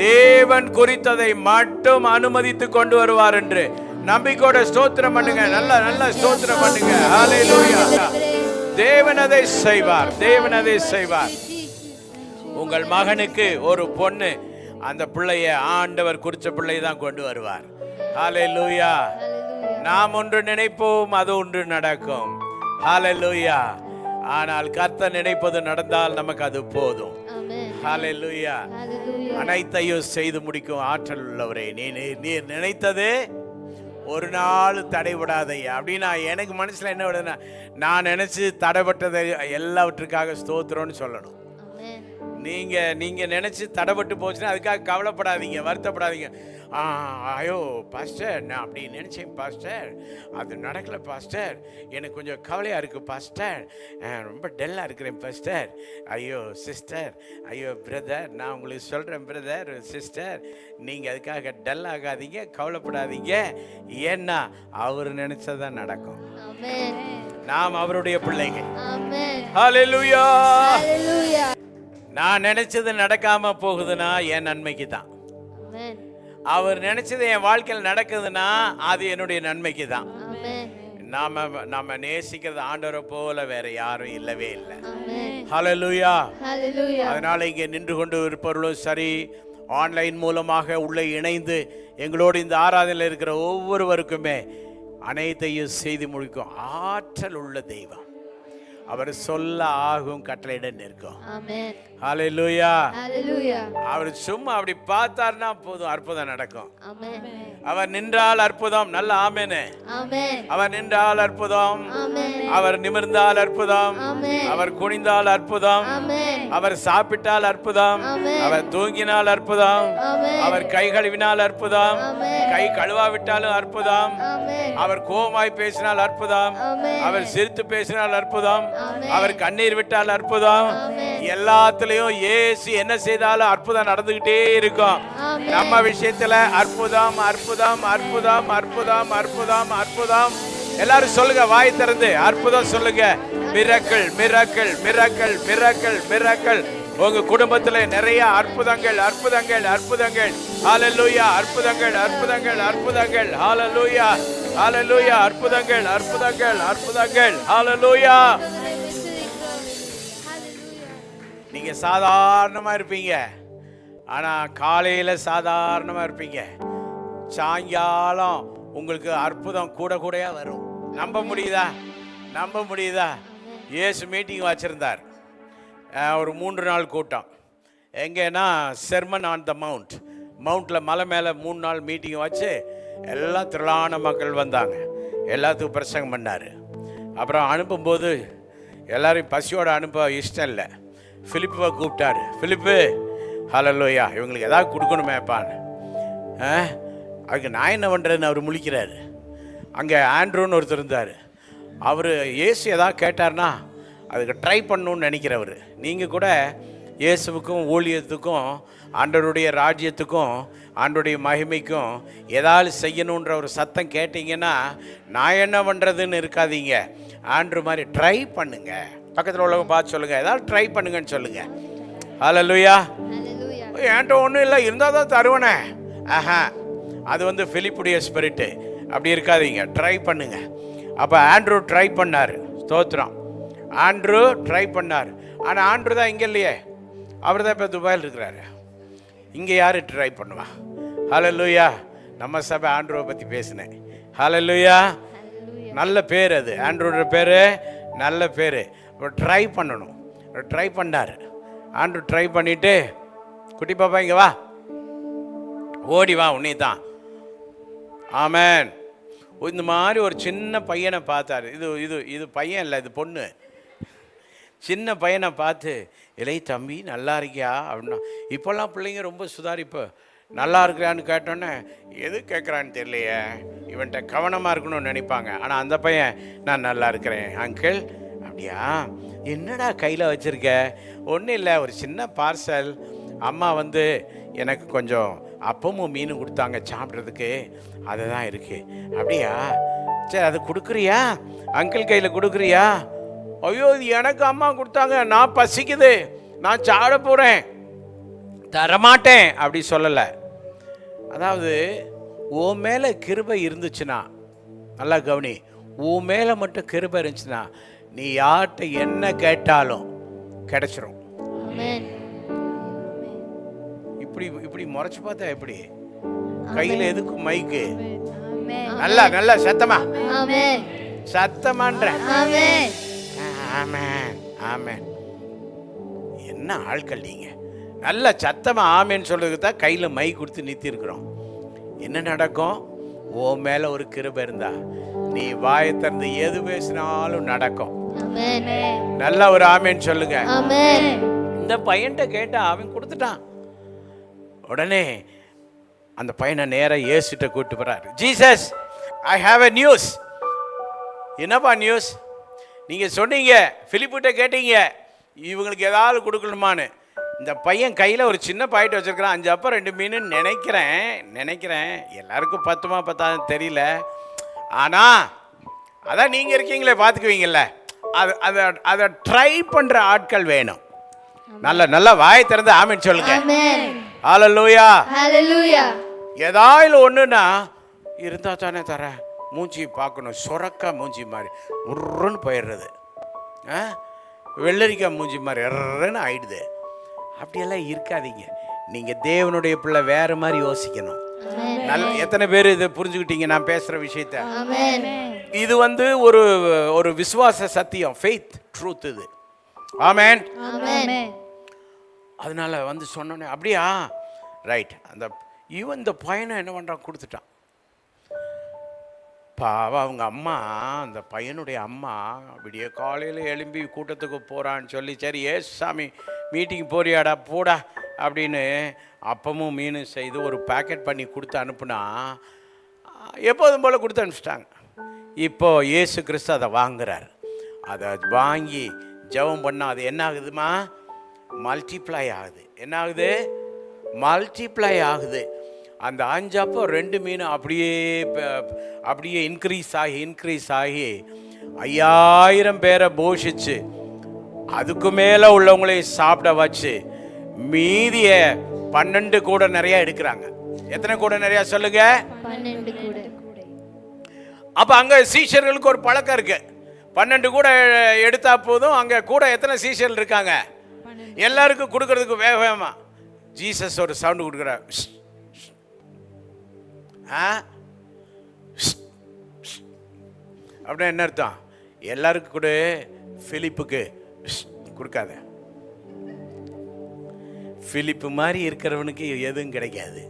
தேவன் குறித்ததை மட்டும் அனுமதித்து கொண்டு வருவார் என்று நம்பிக்கையோட ஸ்தோத்திரம் பண்ணுங்க. நல்ல ஸ்தோத்திரம் பண்ணுங்க. ஹல்லேலூயா. தேவன் அதை செய்வார். தேவன் அதை செய்வார். உங்கள் மகனுக்கு ஒரு பொண்ணு, அந்த பிள்ளைய ஆண்டவர் குறிச்ச பிள்ளை தான் கொண்டு வருவார். ஹல்லேலூயா. நாம் ஒன்று நினைப்போம், அது ஒன்று நடக்கும். ஹல்லேலூயா. ஆனால் கர்த்தர் நினைப்பது நடந்தால் நமக்கு அது போதும். ஹல்லேலூயா. அனைத்தையும் செய்து முடிக்கும் ஆற்றல் உள்ளவரே, நீர் நினைத்தது ஒரு நாள் தடைபடாதையா அப்படின்னா எனக்கு மனசுல என்ன விடுதுன்னா, நான் நினைச்சு தடைப்பட்டதை எல்லாவற்றுக்காக ஸ்தோத்திரம்னு சொல்லணும். நீங்க நினைச்சு தடைப்பட்டு போச்சுன்னா அதுக்காக கவலைப்படாதீங்க, வருத்தப்படாதீங்க. ஐயோ பாஸ்டர், நான் அப்படி நினைச்சேன் பாஸ்டர், அது நடக்கல பாஸ்டர், எனக்கு கொஞ்சம் கவலையா இருக்கு பாஸ்டர், ரொம்ப டல்லா இருக்கிறேன் பாஸ்டர். ஐயோ சிஸ்டர், ஐயோ பிரதர், நான் உங்களுக்கு சொல்றேன் பிரதர் சிஸ்டர், நீங்க அதுக்காக டல் ஆகாதீங்க, கவலைப்படாதீங்க. ஏன்னா அவர் நினைச்சதான் நடக்கும். நாம் அவருடைய பிள்ளைங்க. ஹல்லேலூயா. நான் நினைச்சது நடக்காம போகுதுன்னா என் நன்மைக்கு தான். அவர் நினைச்சது என் வாழ்க்கையில் நடக்குதுன்னா அது என்னுடைய நன்மைக்கு தான். நாம நேசிக்கிறது ஆண்டவரை போல வேற யாரும் இல்லவே இல்லை. ஹல்லேலூயா. அதனால இங்கே நின்று கொண்டு இருப்பவர்களும் சரி, ஆன்லைன் மூலமாக உள்ளே இணைந்து எங்களோடு இந்த ஆராதனையில் இருக்கிற ஒவ்வொருவருக்குமே அனைத்தையும் செய்து முடிக்கும் ஆற்றல் உள்ள தெய்வம். அவர் சொல்ல ஆகும், கட்டளையிட நிற்கும். ஹல்லேலூயா. அவர் சும்மா அப்படி பார்த்தார்னா போதும், அற்புதம் நடக்கும். அவர் நின்றால் அற்புதம். நல்ல ஆமென். அவர் நின்றால் அற்புதம். அவர் நிமிர்ந்தால் அற்புதம். அவர் குனிந்தால் அற்புதம். அவர் சாப்பிட்டால் அற்புதம். அவர் தூங்கினால் அற்புதம். அவர் கை கழுவினால் அற்புதம். கை கழுவாவிட்டாலும் அற்புதம். அவர் கோபமாய் பேசினால் அற்புதம். அவர் சிரித்து பேசினால் அற்புதம். அவர் கண்ணீர் விட்டால் அற்புதம். எல்லாத்துலயும் இயேசு என்ன செய்தாலும் அற்புதம் நடந்துகிட்டே இருக்கும். நம்ம விஷயத்துல அற்புதம் அற்புதம் அற்புதம் அற்புதம் அற்புதம் அற்புதம். எல்லாரும் சொல்லுங்க, வாய் திறந்து அற்புதம் சொல்லுங்க. Miracle miracle miracle miracle miracle. உங்க குடும்பத்துல நிறைய அற்புதங்கள் அற்புதங்கள் அற்புதங்கள். ஹல்லேலூயா. அற்புதங்கள் அற்புதங்கள் அற்புதங்கள். ஹல்லேலூயா. ஹல்லேலூயா. அற்புதங்கள் அற்புதங்கள் அற்புதங்கள். ஹல்லேலூயா. நீங்க சாதாரணமா இருப்பீங்க, ஆனா காலையில சாதாரணமா இருப்பீங்க, சாயங்காலம் உங்களுக்கு அற்புதம் கூட கூடயா வரும். நம்ப முடியுதா? நம்ப முடியுதா? இயேசு மீட்டிங் வச்சிருந்தார், ஒரு 3 நாள் கூட்டம். எங்கன்னா செர்மன் ஆன் த மவுண்ட்ல மலை மேலே 3 நாள் மீட்டிங் வச்சு எல்லாம் திரளான மக்கள் வந்தாங்க. எல்லாத்துக்கும் பிரசங்கம் பண்ணார். அப்புறம் அனுப்பும்போது எல்லாரையும் பசியோடு அனுப்ப இஷ்டம் இல்லை. பிலிப்பை கூப்பிட்டாரு. பிலிப்பு, ஹல்லேலூயா, இவங்களுக்கு எதாவது கொடுக்கணுமேப்பான்னு. அதுக்கு நான் என்ன பண்ணுறேன்னு அவர் முழிக்கிறாரு. அங்கே ஆண்ட்ரூன்னு ஒருத்தர் இருந்தார். அவர் இயேசு எதாவது கேட்டார்னா அதுக்கு ட்ரை பண்ணணுன்னு நினைக்கிறவர். நீங்கள் கூட இயேசுவுக்கும் ஊழியத்துக்கும் ஆண்டவருடைய ராஜ்யத்துக்கும் ஆண்டவருடைய மகிமைக்கும் ஏதாவது செய்யணுன்ற ஒரு சத்தம் கேட்டிங்கன்னா நான் என்ன பண்ணுறதுன்னு இருக்காதீங்க. ஆண்ட்ரு மாதிரி ட்ரை பண்ணுங்க. பக்கத்தில் உள்ளவங்க பார்த்து சொல்லுங்கள், ஏதாவது ட்ரை பண்ணுங்கன்னு சொல்லுங்கள். ஹல்லேலூயா. என்கிட்ட ஒன்றும் இல்லை, இருந்தால் தான் தருவனே. அது பிலிப்புடைய ஸ்பிரிட்டு. அப்படி இருக்காதீங்க, ட்ரை பண்ணுங்க. அப்போ ஆண்ட்ரூ ட்ரை பண்ணார். ஸ்தோத்திரம். ஆண்ட்ரூ ட்ரை பண்ணார். ஆனால் ஆண்ட்ரூ தான் இங்கே இல்லையே, அவர் தான் இப்போ துபாயில் இருக்கிறாரு. இங்கே யார் ட்ரை பண்ணுவா? ஹல்லேலூயா. நம்ம சபை ஆண்ட்ரூவை பற்றி பேசினேன். ஹல்லேலூயா. நல்ல பேர் அது, ஆண்ட்ரூவோட பேர் நல்ல பேர். ட்ரை பண்ணணும். ட்ரை பண்ணார் ஆண்ட்ரூ. ட்ரை பண்ணிவிட்டு, குட்டி பாப்பா இங்கே வா, ஓடி வா, உன்னை தான். ஆமென். இந்த மாதிரி ஒரு சின்ன பையனை பார்த்தாரு. இது இது இது பையன் இல்லை, இது பொண்ணு. சின்ன பையனை பார்த்து, இலை தம்பி நல்லா இருக்கியா அப்படின்னா. இப்போல்லாம் பிள்ளைங்க ரொம்ப சுதாரிப்பு. நல்லா இருக்கிறான்னு கேட்டோன்னே எது கேட்குறான்னு தெரியலையே, இவன்கிட்ட கவனமாக இருக்கணும்னு நினைப்பாங்க. ஆனால் அந்த பையன், நான் நல்லா இருக்கிறேன் அங்கிள். அப்படியா, என்னடா கையில் வச்சுருக்க? ஒன்றும் இல்லை, ஒரு சின்ன பார்சல். அம்மா வந்து எனக்கு கொஞ்சம் அப்பமும் மீனும் கொடுத்தாங்க சாப்பிட்றதுக்கு, அதுதான் இருக்குது. அப்படியா, சரி அது கொடுக்குறியா? அங்கிள் கையில் கொடுக்குறியா? ஐயோ, இது எனக்கு அம்மா கொடுத்தாங்க, நான் பசிக்குது, நான் சாப்பிட போகிறேன், தரமாட்டேன் அப்படி சொல்லலை. அதாவது உன் மேலே கிருபை இருந்துச்சுன்னா, நல்லா கவனி, உன் மேலே மட்டும் கிருபை இருந்துச்சுன்னா நீ யார்கிட்ட என்ன கேட்டாலும் கிடைச்சிரும். இப்படி இப்படி முறைச்சு பார்த்தா எப்படி? கையில் எதுக்கு மைக்கு? நல்லா நல்லா சத்தமா சத்தமான்ற. ஆமென் ஆமென். என்ன ஆட்கள் நீங்க! நல்ல சத்தமா ஆமேன்னு சொல்றதுக்கு தான் கையில் மை கொடுத்து நிறுத்தி இருக்கிறோம். என்ன நடக்கும்? ஓ மேல ஒரு கிருபை இருந்தா நீ வாயை திறந்து எது பேசினாலும் நடக்கும். நல்ல ஒரு ஆமேன்னு சொல்லுங்க. இந்த பையன்கிட்ட கேட்டா அவன் கொடுத்துட்டான். உடனே அந்த பையனை நேரா இயேசுட்ட கூப்பிட்டு போறாரு. Jesus, I have a news. என்னப்பா நியூஸ்? நீங்க சொன்னீங்க, பிலிப்புட்ட கேட்டீங்க இவங்களுக்கு ஏதாவது கொடுக்கணுமான்னு. இந்த பையன் கையில் ஒரு சின்ன பாக்கெட் வச்சுருக்கிறான், 5 அப்பம் 2 மீன் நினைக்கிறேன். எல்லாருக்கும் 10 10 தெரியல. ஆனால் அதான் நீங்கள் இருக்கீங்களே, பார்த்துக்குவீங்கல்ல. அதை ட்ரை பண்ணுற ஆட்கள் வேணும். நல்ல வாயை திறந்து ஆமென் சொல்லுங்க. ஹல்லேலூயா. ஏதாவது ஒன்றுனா இருந்தால் தானே தர. மூஞ்சி பார்க்கணும், சொரக்கா மூஞ்சி மாதிரி உருன்னு போயிடுறது, வெள்ளரிக்காய் மூஞ்சி மாதிரி எர்றன்னு ஆயிடுது. அப்படியெல்லாம் இருக்காதீங்க. நீங்கள் தேவனுடைய பிள்ளை வேறு மாதிரி யோசிக்கணும். எத்தனை பேர் இதை புரிஞ்சுக்கிட்டீங்க நான் பேசுகிற விஷயத்த? இது வந்து ஒரு விசுவாச சத்தியம், ஃபெய்த் ட்ரூத் இது. ஆமென். அதனால வந்து சொன்னோன்னே அப்படியா, ரைட். இந்த பையனை என்ன பண்ணுறான், கொடுத்துட்டான். பாவம் அவங்க அம்மா, அந்த பையனுடைய அம்மா விடிய காலையில் எழும்பி கூட்டத்துக்கு போகிறான்னு சொல்லி, சரி ஏசு சாமி மீட்டிங் போறியாடா போடா அப்படின்னு அப்பமும் மீனும் செய்து ஒரு பேக்கெட் பண்ணி கொடுத்து அனுப்புனா, எப்போதும் போல் கொடுத்து அனுப்பிச்சிட்டாங்க. இப்போது இயேசு கிறிஸ்து அதை வாங்குறார். அதை வாங்கி ஜெபம் பண்ணால் அது என்ன ஆகுதுமா? மல்டிப்ளை ஆகுது. என்ன ஆகுது? மல்டிப்ளை ஆகுது. அந்த 5 அப்பம் 2 மீன் அப்படியே இன்க்ரீஸ் ஆகி 5000 பேரை போஷிச்சு, அதுக்கு மேலே உள்ளவங்களே சாப்பிட வச்சு, மீதிய 12 கூட நிறைய எடுக்கிறாங்க. எத்தனை கூட நிறைய சொல்லுங்க? 12 கூட. அப்ப அங்க சீஷர்களுக்கு ஒரு பழக்கம் இருக்கு. 12 கூட எடுத்தா போதும். அங்க கூட எத்தனை சீஷர்கள் இருக்காங்க? எல்லாருக்கும் கொடுக்கறதுக்கு வேகமா ஜீசஸ் ஒரு சவுண்ட் கொடுக்குறார். அப்படின்னா என்ன அர்த்தம்? எல்லாருக்கும் கூட, பிலிப்புக்கு கொடுக்காத. பிலிப்பு மாதிரி இருக்கிறவனுக்கு எதுவும் கிடைக்காது.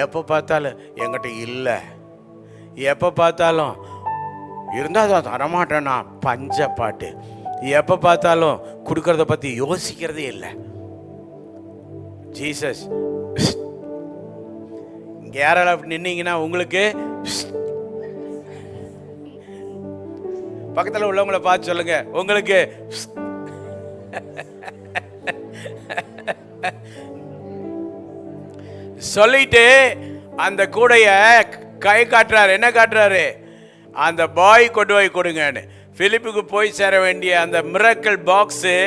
எப்போ பார்த்தாலும் என்கிட்ட இல்லை, எப்போ பார்த்தாலும் இருந்தால் தான் தரமாட்டேன்னா பஞ்ச பாட்டு, எப்போ பார்த்தாலும் கொடுக்கறத பற்றி யோசிக்கிறதே இல்லை. ஜீசஸ் இங்கே யாரால நின்னீங்கன்னா உங்களுக்கு பக்கத்தில் உள்ளவங்களை பார்த்து சொல்லுங்க, உங்களுக்கு சொல்லிட்டு அந்த கூடைய கை காட்டுறாரு. என்ன காட்டுறாரு? அந்த பாய் கொண்டு போய் கொடுங்கன்னு. பிலிப்புக்கு போய் சேர வேண்டிய அந்த மிரக்கல் பாக்ஸு,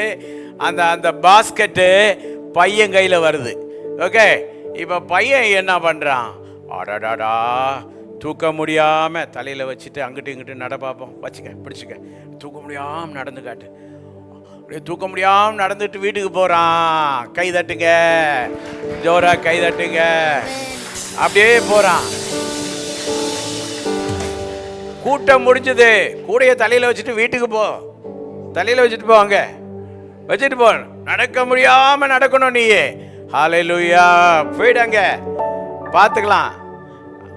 அந்த பாஸ்கெட்டு பையன் கையில் வருது. ஓகே, இப்போ பையன் என்ன பண்ணுறான்? அடாடாடா, தூக்க முடியாமல் தலையில் வச்சுட்டு அங்கிட்டு இங்கிட்டு நட பார்ப்போம். வச்சுக்க, பிடிச்சிக்க. தூக்க முடியாமல் நடந்து காட்டு. அப்படியே தூக்க முடியாமல் நடந்துட்டு வீட்டுக்கு போகிறான். கை தட்டுங்க, ஜோரா கை தட்டுங்க. அப்படியே போறான். கூட்டம் முடிஞ்சது. கூடைய தலையில வச்சுட்டு வீட்டுக்கு போ. தலையில வச்சுட்டு போ, அங்க வச்சுட்டு போ. நடக்க முடியாம நடக்கணும் நீ. ஹல்லேலூயா. போயிடுங்க, பார்த்துக்கலாம்,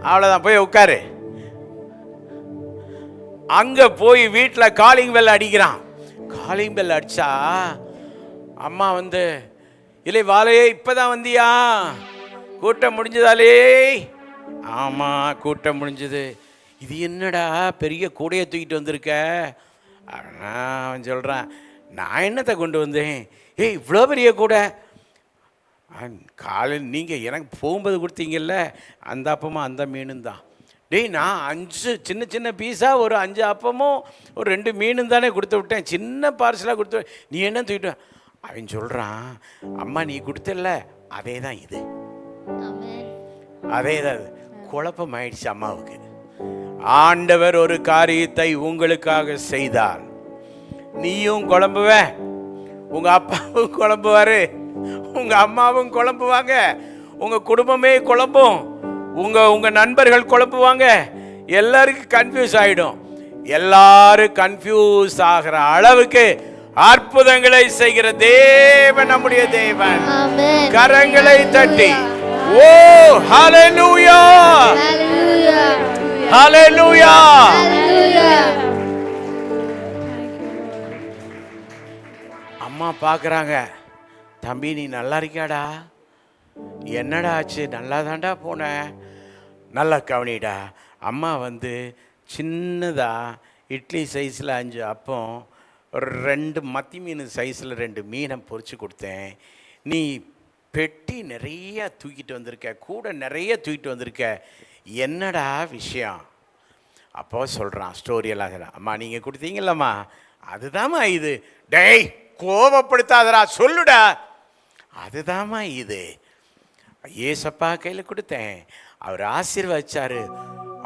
அவ்வளோதான், போய் உட்காரு. அங்க போய் வீட்டில் காலிங் பெல் அடிக்கிறான். காலிங் பெல் அடிச்சா அம்மா வந்து, இல்லை வாழையே இப்பதான் வந்தியா, கூட்டம் முடிஞ்சதாலே? ஆமா கூட்டம் முடிஞ்சது. இது என்னடா பெரிய கூடையை தூக்கிட்டு வந்திருக்க? அவன் சொல்றான், நான் என்னத்தை கொண்டு வந்தேன்? ஏய் இவ்வளோ பெரிய கூடை, காலையில் நீங்கள் எனக்கு போகும்போது கொடுத்தீங்கல்ல அந்த அப்பமும் அந்த மீனும் தான். டேய் நான் 5 சின்ன சின்ன பீஸாக ஒரு 5 அப்பமும் ஒரு 2 மீனும் தானே கொடுத்து விட்டேன், சின்ன பார்சலாக கொடுத்து, நீ என்ன தூக்கிட்டு? அவன் சொல்கிறான், அம்மா நீ கொடுத்தல அதே தான் இது, அதே தான் இது. குழப்பம் ஆயிடுச்சு அம்மாவுக்கு. ஆண்டவர் ஒரு காரியத்தை உங்களுக்காக செய்தார். நீயும் குழம்புவ, உங்க அப்பாவும் குழம்புவாரு, உங்க அம்மாவும் குழம்புவாங்க, உங்க குடும்பமே குழம்பும், உங்க நண்பர்கள் குழம்புவாங்க, எல்லாருக்கும் கன்ஃபியூஸ் ஆயிடும். எல்லாரும் கன்ஃபியூஸ் ஆகிற அளவுக்கு அற்புதங்களை செய்கிற தேவன் நம்முடைய தேவன். கரங்களை தட்டி ஓ ஹல்லேலூயா, ஹல்லேலூயா. அம்மா பார்க்குறாங்க, தம்பி நீ நல்லா இருக்கியாடா? என்னடா ஆச்சு? நல்லா தாண்டா போனேன். நல்லா கவனிடா. அம்மா வந்து சின்னதாக இட்லி சைஸில் 5 அப்பம், ஒரு 2 மத்தி மீன் சைஸில் 2 மீனை பொரிச்சு கொடுத்தேன். நீ பெட்டி நிறைய தூக்கிட்டு வந்திருக்க, கூட நிறைய தூக்கிட்டு வந்திருக்க, என்னடா விஷயம்? அப்போ சொல்கிறான், ஸ்டோரியெல்லாம் சொல்கிறான். அம்மா நீங்கள் கொடுத்தீங்களம்மா, அதுதாம்மா இது. டேய் கோபப்படுத்தாதடா, சொல்லுடா. அதுதாம்மா இது, ஏசப்பா கையில் கொடுத்தேன், அவர் ஆசீர்வதிச்சாரு.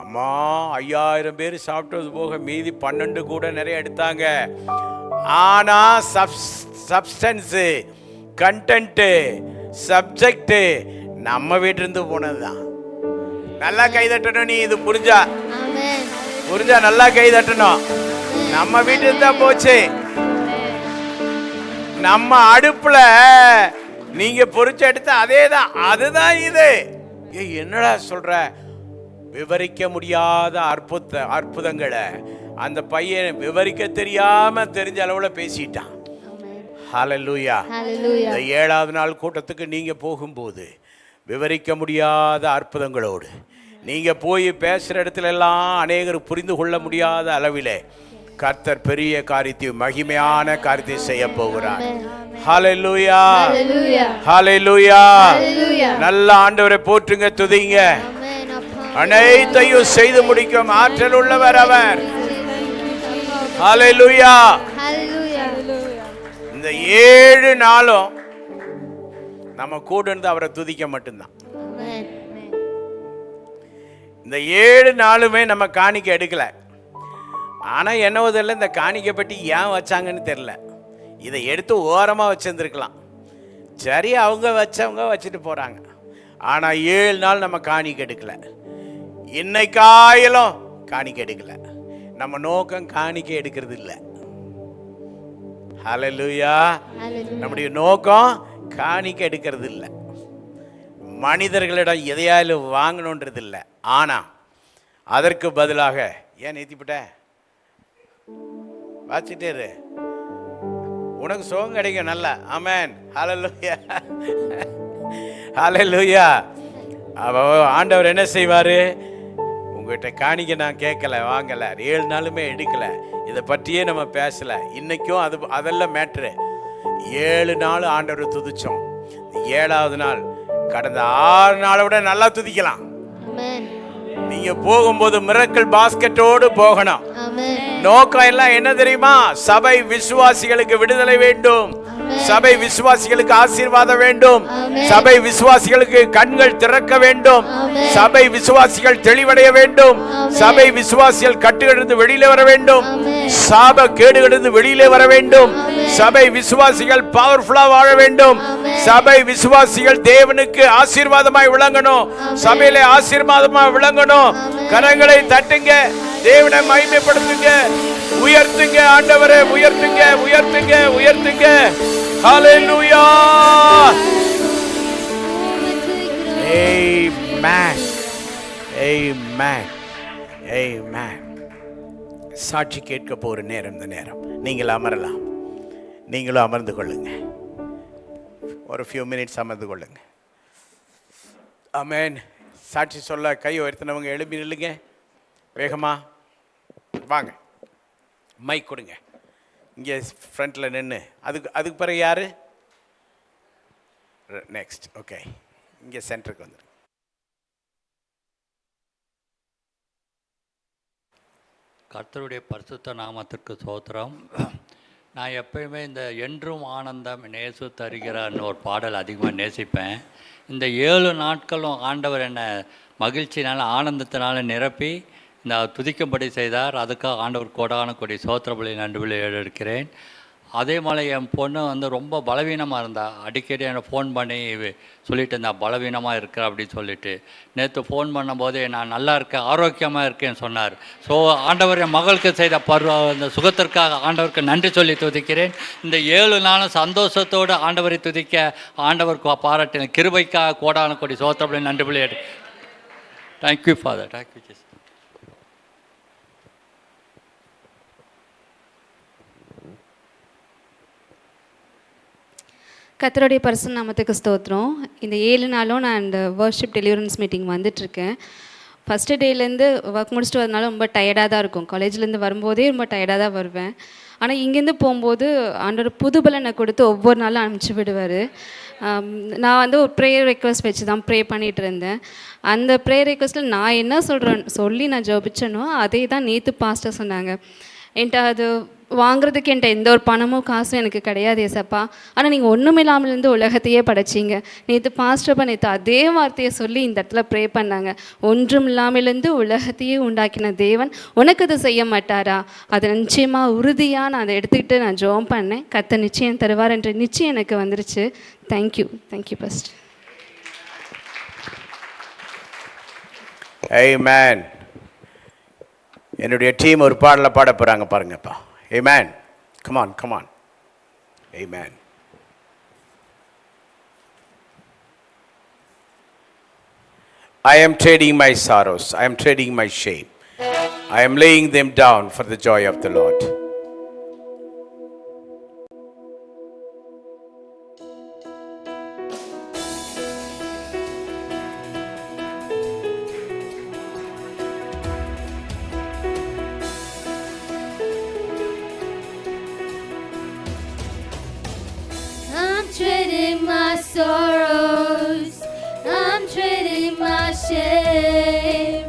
அம்மா 5000 பேர் சாப்பிட்டது போக மீதி 12 கூட நிறைய எடுத்தாங்க. ஆனால் சப்ஸ்டன்ஸு, கண்டென்ட்டு, சப்ஜெக்டு நம்ம வீட்டிலிருந்து போனது தான். நல்லா கை தட்டணும். நீ இது புரிஞ்சா நல்லா கை தட்டணும். நம்ம வீட்டில் தான் போச்சு. நம்ம அடுப்புல நீங்க பொரிச்சு எடுத்த அதே தான், அதுதான் இது. என்னடா சொல்ற? விவரிக்க முடியாத அற்புதங்களை அந்த பையன் விவரிக்க தெரியாம தெரிஞ்ச அளவுல பேசிட்டான். ஹல்லேலூயா. இந்த 7வது நாள் கூட்டத்துக்கு நீங்க போகும்போது விவரிக்க முடியாத அற்புதங்களோடு நீங்க போய் பேசுற இடத்துல எல்லாம் அநேகர் புரிந்து கொள்ள முடியாத அளவிலே கர்த்தர் பெரிய காரியத்தை, மகிமையான காரியத்தை செய்ய போகிறார். ஹல்லேலூயா, ஹல்லேலூயா. நல்ல ஆண்டவரை போற்றுங்க, துதிங்க. அனைத்தையும் செய்து முடிக்கும் ஆற்றல் உள்ளவர் அவர். ஹல்லேலூயா. இந்த 7 நாளும் நம்ம கூட இருந்து அவரை துதிக்க மட்டும்தான். இந்த 7 நாளுமே நம்ம காணிக்கை எடுக்கல. ஆனா என்னவதில்லை, இந்த காணிக்கை பற்றி ஏன் வச்சாங்கன்னு தெரியல. இதை எடுத்து ஓரமாக வச்சிருந்துருக்கலாம். சரி, அவங்க வச்சவங்க வச்சுட்டு போறாங்க. ஆனா 7 நாள் நம்ம காணிக்கை எடுக்கல. இன்னைக்காயிலும் காணிக்கை எடுக்கல. நம்ம நோக்கம் காணிக்கை எடுக்கிறது இல்லை. ஹல்லேலூயா. நம்முடைய நோக்கம் காணிக்கை எடுக்கிறது இல்லை. மனிதர்களிடம் எதையாலும் வாங்கணுன்றது இல்லை. ஆனா அதற்கு பதிலாக ஏன் நிறுத்திவிட்ட? வாச்சிட்டே இரு, உனக்கு சுகம் கிடைக்கும் நல்லா. ஆமென். ஹல்லேலூயா, ஹல்லேலூயா. ஆண்டவர் என்ன செய்வாரு? உங்ககிட்ட காணிக்க நான் கேட்கல, வாங்கல, 7 நாளுமே எடுக்கல, இதை பற்றியே நம்ம பேசல. இன்னைக்கும் அதெல்லாம் மேட்ரு. 7 நாள் ஆண்டவர் துதிச்சோம். 7வது நாள் கடந்த 6 நாளை விட நல்லா துதிக்கலாம். நீங்க போகும்போது மிரக்கல் பாஸ்கெட்டோடு போகணும். நோக்கம் எல்லாம் என்ன தெரியுமா? சபை விசுவாசிகளுக்கு விடுதலை வேண்டும், சபை விசுவாசிகளுக்கு ஆசீர்வாதம் வேண்டும். Amen. சபை விசுவாசிகளுக்கு கண்கள் திறக்க வேண்டும். Amen. சபை விசுவாசிகள் தெளிவடைய வேண்டும். Amen. சபை விசுவாசிகள் கட்டுகளிலிருந்து வெளியிலே வர வேண்டும். Amen. சாப கேடுகளிலிருந்து வெளியிலே வர வேண்டும். Amen. சபை விசுவாசிகள் பவர்ஃபுல்லா வாழ வேண்டும். Amen. சபை விசுவாசிகள் தேவனுக்கு ஆசீர்வாதமாய் விளங்கணும். சபையிலே ஆசீர்வாதமாய் விளங்கணும். Amen. கரங்களை தட்டுங்க, தேவனை மகிமைப்படுத்துங்க, உயர்த்துங்க, ஆண்டவரே உயர்த்துங்க, உயர்த்துங்க, உயர்த்துங்க. ஹalleluya. Amen. Amen. Amen. சாட்சி கேட்க போற நேரம் இந்த நேரம். நீங்கள் அமரலாம். நீங்களும் அமர்ந்து கொள்ளுங்க. ஒரு few minutes அமர்ந்து கொள்ளுங்க. ஆமென். சாட்சி சொல்ல கை உயர்த்தினவங்க எழுப்பி நில்லுங்க. வேகமா வாங்க. மைக் கொடுங்க. இங்கே ஃப்ரண்ட்டில் நின்று அதுக்கு பிறகு யார் நெக்ஸ்ட்? ஓகே, இங்கே சென்டருக்கு வந்துடுங்க. கர்த்தருடைய பரிசுத்த நாமத்திற்கு ஸ்தோத்திரம். நான் எப்பயுமே இந்த என்றும் ஆனந்தம் நேசு தருகிறான்னு ஒரு பாடல் அதிகமாக நேசிப்பேன். இந்த 7 நாட்களும் ஆண்டவர் என்னை மகிழ்ச்சினால் ஆனந்தத்தினால் நிரப்பி இந்த துதிக்கும்படி செய்தார். அதுக்காக ஆண்டவர் கோடான கொடி சோத்திரபலி நன்றிபலி எடுக்கிறேன். அதே மாதிரி என் பொண்ணு ரொம்ப பலவீனமாக இருந்தா. அடிக்கடி என்னை ஃபோன் பண்ணி சொல்லிட்டு இருந்தா பலவீனமாக இருக்கிற அப்படின்னு சொல்லிட்டு. நேற்று ஃபோன் பண்ணும்போதே நான் நல்லா இருக்கேன், ஆரோக்கியமாக இருக்கேன்னு சொன்னார். ஸோ ஆண்டவர் என் மகளுக்கு செய்த இந்த சுகத்திற்காக ஆண்டவருக்கு நன்றி சொல்லி துதிக்கிறேன். இந்த 7 நாளும் சந்தோஷத்தோடு ஆண்டவரை துதிக்க ஆண்டவர் பாராட்டின கிருபைக்காக கோடான கொடி சோத்திரபலி நன்றிபலி எடு. Thank you father. Thank you Jesus. கர்த்தருடைய பரிசுத்த நாமத்துக்கு ஸ்தோத்திரம். இந்த 7 நாளும் நான் இந்த வர்ஷிப் டெலிவரன்ஸ் மீட்டிங் வந்துட்டுருக்கேன். ஃபஸ்ட்டு டேலேருந்து ஒர்க் முடிச்சுட்டு வரதுனால ரொம்ப டயர்டாக தான் இருக்கும். காலேஜ்லேருந்து வரும்போதே ரொம்ப டயர்டாக தான் வருவேன். ஆனால் இங்கேருந்து போகும்போது ஆண்டவர் புது பலனை கொடுத்து ஒவ்வொரு நாளும் அனுப்பிச்சி விடுவார். நான் ஒரு ப்ரேயர் ரெக்வஸ்ட் வச்சு தான் ப்ரே பண்ணிகிட்டு இருந்தேன். அந்த ப்ரேயர் ரெக்வஸ்ட்டில் நான் என்ன சொல்லி நான் ஜெபிச்சேனோ அதே தான் நேற்று பாஸ்டர் சொன்னாங்க. என்கிட்ட அது வாங்குறதுக்கு என்கிட்ட எந்த ஒரு பணமும் காசும் எனக்கு கிடையாது ஏசப்பா. ஆனால் நீங்கள் ஒன்றுமில்லாமல் இருந்து உலகத்தையே படைச்சிங்க. நேற்று பாஸ்டர்ப்பா நேற்று அதே வார்த்தையை சொல்லி இந்த இடத்துல ப்ரே பண்ணாங்க. ஒன்றும் இல்லாமலேருந்து உலகத்தையே உண்டாக்கின தேவன் உனக்கு அதை செய்ய மாட்டாரா? அதை நிச்சயமாக உறுதியாக நான் அதை எடுத்துக்கிட்டு நான் ஜெபம் பண்ணேன். கர்த்தர் நிச்சயம் தருவார் என்ற நிச்சயம் எனக்கு வந்துருச்சு. தேங்க்யூ. Thank you pastor. ஆமென். என்னுடைய டீம் ஒரு பாடலை பாட போகிறாங்க பாருங்கப்பா. Amen. Come on, come on. Amen. I am trading my sorrows. I am trading my shame. I am laying them down for the joy of the Lord. I'm trading my sorrows, I'm trading my shame,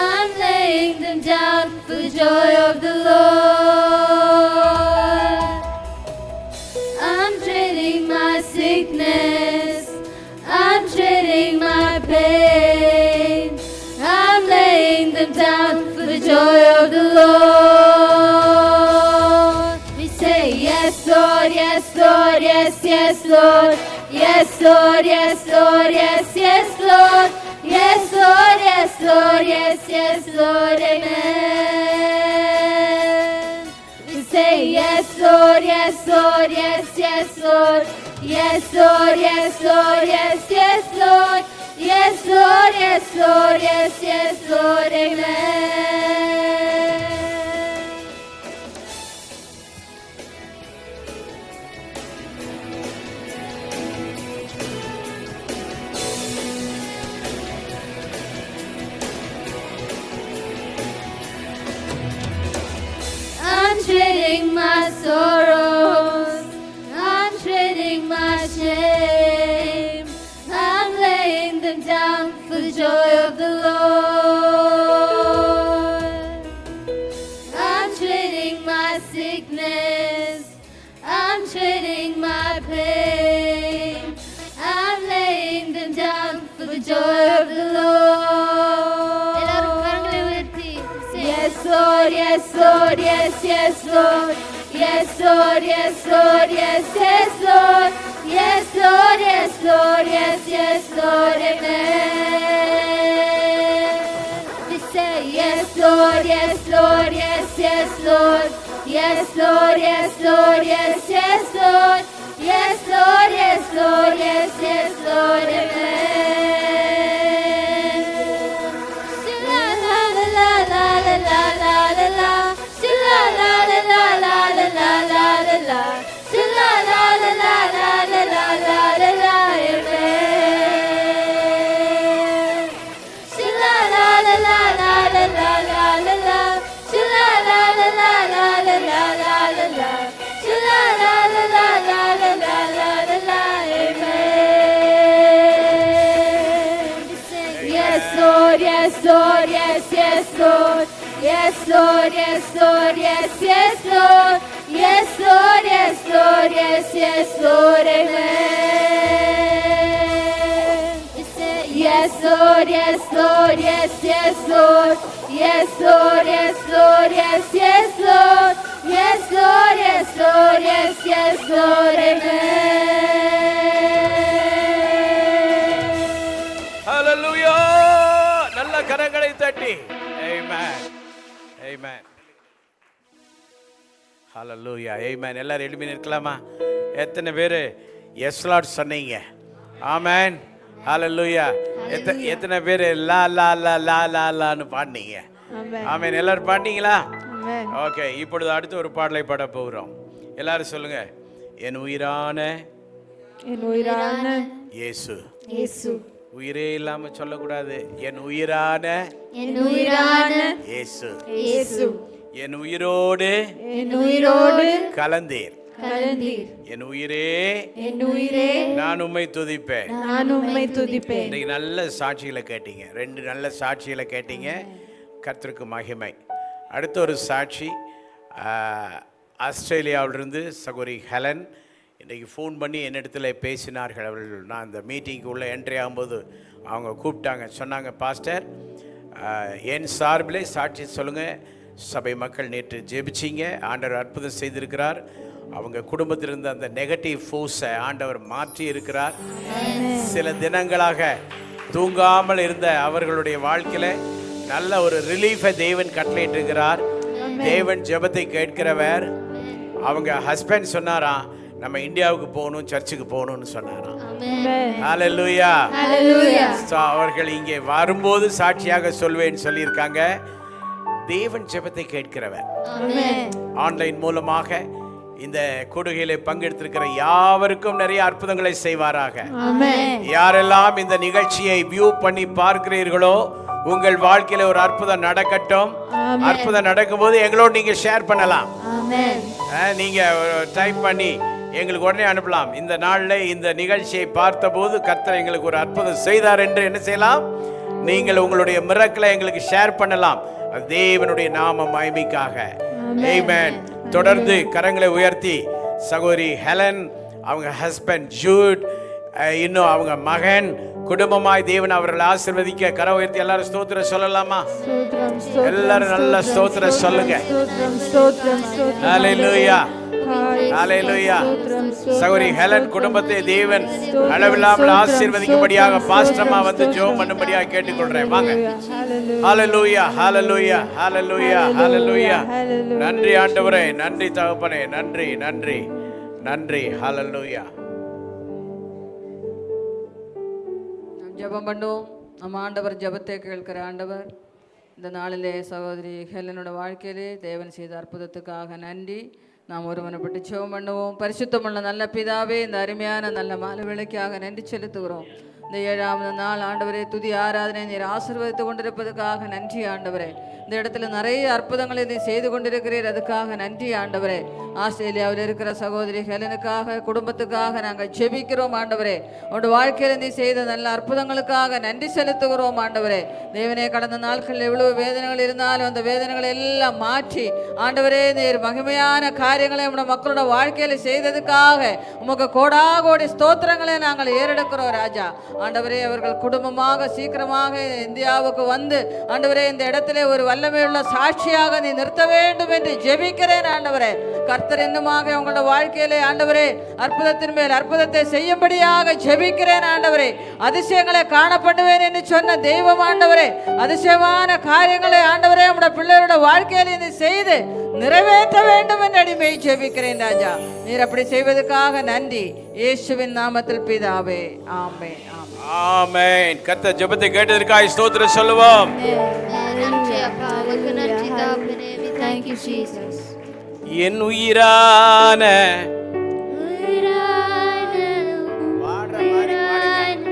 I'm laying them down for the joy of the Lord. I'm trading my sickness, I'm trading my pain, I'm laying them down for the joy of the Lord. We say yes Lord, yes Lord, yes, yes Lord, yes Lord, yes Lord, yes, yes Lord, yes Lord, yes Lord, yes, yes Lord, amen. We say yes Lord, yes Lord, yes, yes Lord, yes Lord, yes Lord, yes, yes Lord, yes Lord, yes Lord, yes, yes Lord, amen. I'm trading my sorrows, I'm trading my shame, I'm laying them down for the joy of the Lord. I'm trading my pain. I'm laying them down for the joy of the Lord. எல்லாரும் கரங்களை உயர்த்தி Yes Lord, yes Lord, yes, yes Lord. Yes Lord, yes Lord, yes, yes Lord. Yes Lord, yes Lord, yes, yes Lord, amen. We say yes Lord, yes Lord, yes, yes Lord. Yes Lord, yes Lord, yes, yes Lord. Yes Lord, yes Lord, yes, yes Lord, amen. La la la la la la la la la. La la la la la la la la la la. La la la la la la la la la la, amen. La la la la la la la la la la. La la la la la la la la la la. La la la la la la la la la la, amen. Yes Lord, yes Lord, yes, yes Lord. Yes Lord, yes Lord, yes, yes Lord. Yes Lord, yes Lord, yes, yes Lord, amen. Yes Lord, yes Lord, yes, yes Lord. Yes Lord, yes Lord, yes, yes Lord. Yes Lord, yes Lord, yes, yes Lord, amen. ஹalleluya. நல்ல கரங்களை தட்டி amen. Amen. ஹalleluya. Amen. எல்லாரும் எழுப்பி நிற்கலாமா? எத்தனை பேர் எஸ் லார்ட் சொன்னீங்க? ஆமென். ஹalleluya. எத்தனை பேர் லா லா லா லா லா லான்னு பாடுனீங்க? ஆமென். எல்லாரும் பாடுனீங்களா? ஓகே. இப்பொழுது அடுத்து ஒரு பாடலை பாட போகிறோம். எல்லாரும் சொல்லுங்க. என் உயிரான இயேசு. உயிரே இல்லாம சொல்லக்கூடாது. என் உயிரான இயேசு. என் உயிரோடு கலந்தீர். என் உயிரே நான் உம்மை துதிப்பேன். இன்னைக்கு நல்ல சாட்சிகளை கேட்டீங்க. 2 நல்ல சாட்சிகளை கேட்டீங்க. கர்த்தருக்கு மகிமை. அடுத்த ஒரு சாட்சி ஆஸ்திரேலியாவிலிருந்து சகோதரி ஹெலன் இன்றைக்கி ஃபோன் பண்ணி என்னிடத்துல பேசினார்கள். அவர்கள் நான் இந்த மீட்டிங்க்கு உள்ளே என்ட்ரி ஆகும்போது அவங்க கூப்பிட்டாங்க. சொன்னாங்க, பாஸ்டர் என் சார்பிலே சாட்சி சொல்லுங்கள். சபை மக்கள் நேற்று ஜெபிச்சிங்க, ஆண்டவர் அற்புதம் செய்திருக்கிறார். அவங்க குடும்பத்தில் இருந்த அந்த நெகட்டிவ் ஃபோர்ஸை ஆண்டவர் மாற்றி இருக்கிறார். சில தினங்களாக தூங்காமல் இருந்த அவர்களுடைய வாழ்க்கையில் நல்ல ஒரு ரிலீஃபை தேவன் கட்டளையிட்டு இருக்கிறார். தேவன் ஜெபத்தை கேட்கிறவர். அவங்க ஹஸ்பண்ட் சொன்னாராம், நம்ம இந்தியாவுக்கு போகணும், சர்ச்சுக்கு போகணும்னு சொன்னாராம். ஹalleluya. அவர்கள் இங்கே வரும்போது சாட்சியாக சொல்வேன்னு சொல்லியிருக்காங்க. தேவன் ஜெபத்தை கேட்கிறவர். ஆன்லைன் மூலமாக இந்த கூடுகையிலே பங்கெடுத்திருக்கிற யாவருக்கும் நிறைய அற்புதங்களை செய்வாராக. யாரெல்லாம் இந்த நிகழ்ச்சியை வியூ பண்ணி பார்க்கிறீர்களோ உங்கள் வாழ்க்கையில ஒரு அற்புதம் நடக்கட்டும். அற்புதம் நடக்கும்போது எங்களோடு நீங்க ஷேர் பண்ணலாம். நீங்க டைப் பண்ணி எங்களுக்கு உடனே அனுப்பலாம். இந்த நாளில் இந்த நிகழ்ச்சியை பார்த்தபோது கர்த்தர் எங்களுக்கு ஒரு அற்புதம் செய்தார் என்று என்ன செய்யலாம், நீங்கள் உங்களுடைய மிரக்கலை எங்களுக்கு ஷேர் பண்ணலாம். அது தேவனுடைய நாம மகிமைக்காக. ஆமென். தொடர்ந்து கரங்களை உயர்த்தி சகோதரி ஹெலன், அவங்க ஹஸ்பண்ட் ஜூட், இன்னும் அவங்க மகன் குடும்பமாய் தேவன் அவர்களை ஆசீர்வதிக்க கர உயர்த்தி எல்லாரும் ஸ்தோத்திரம் சொல்லலாமா? எல்லாரும் நல்ல ஸ்தோத்திரம் சொல்லுங்க. ஹalleluya. ஹalleluya. சகோதரி ஹெலன் குடும்பத்தை தேவன் அளவில்லாமல் ஆசீர்வதிக்கும்படியாக பாஸ்டர்மா வந்து ஜெபம் பண்ணும்படியாக கேட்டுக்கொள்றேன். வாங்க. ஹalleluya. ஹalleluya. ஹalleluya. ஹalleluya. நன்றி ஆண்டவரே, நன்றி தகப்பனே, நன்றி நன்றி நன்றி. ஹalleluya. ஜெபம் பண்ணுவோம். நம்ம ஆண்டவர் ஜெபத்தை கேட்கிற ஆண்டவர். இந்த நாளிலே சகோதரி ஹெலனோட வாழ்க்கையிலே தேவன் செய்த அற்புதத்துக்காக நன்றி. நாம் ஒருவனைப்பட்டு ஜெபம் பண்ணுவோம். பரிசுத்தமுள்ள நல்ல பிதாவே, இந்த அருமையான நல்ல மாலை வேளைக்காக நன்றி செலுத்துகிறோம். இந்த 7ஆவது நாள் ஆண்டவரே துதி ஆராதனை நீர் ஆசீர்வதித்து கொண்டிருப்பதற்காக நன்றி ஆண்டவரே. இந்த இடத்துல நிறைய அற்புதங்களை நீ செய்து கொண்டிருக்கிறீர், அதுக்காக நன்றி ஆண்டவரே. ஆஸ்திரேலியாவில் இருக்கிற சகோதரி ஹெலனுக்காக, குடும்பத்துக்காக நாங்கள் ஜெபிக்கிறோம் ஆண்டவரே. உன்னோட வாழ்க்கையில் நீ செய்த நல்ல அற்புதங்களுக்காக நன்றி செலுத்துகிறோம் ஆண்டவரே. தேவனே, கடந்த நாட்களில் எவ்வளவு வேதனைகள் இருந்தாலும் அந்த வேதனைகளை எல்லாம் மாற்றி ஆண்டவரே நீர் மகிமையான காரியங்களை நம்முடைய மக்களோட வாழ்க்கையில் செய்ததுக்காக உமக்கு கோடாகோடி ஸ்தோத்திரங்களை நாங்கள் ஏறெடுக்கிறோம் ராஜா. ஆண்டவரே, அவர்கள் குடும்பமாக சீக்கிரமாக இந்தியாவுக்கு வந்து ஆண்டவரே இந்த இடத்திலே ஒரு வல்லமையுள்ள சாட்சியாக நீ நிறுத்த வேண்டும் என்று ஜெபிக்கிறேன் ஆண்டவரே. கர்த்தர் இன்னுமாக உங்களோட வாழ்க்கையிலே ஆண்டவரே அற்புதத்தின் மேல் அற்புதத்தை செய்யும்படியாக ஜெபிக்கிறேன் ஆண்டவரே. அதிசயங்களை காணப்படுவேன் என்று சொன்ன தெய்வம் ஆண்டவரே, அதிசயமான காரியங்களை ஆண்டவரே உங்களுடைய பிள்ளைகளோட வாழ்க்கையில நீ செய்து நிறைவேற்ற வேண்டும் என்று அடிமை ஜெபிக்கிறேன் ராஜா. நீர் அப்படி செய்வதற்காக நன்றி, இயேசுவின் நாமத்தில் பிதாவே, ஆமென். ஆமென். கர்த்தர் ஜெபத்தை கேட்டதற்காக ஸ்தோத்திரம் சொல்லுவோம். Thank you, Jesus. என் உயிரான பாடுற மாதிரி பாடுங்க.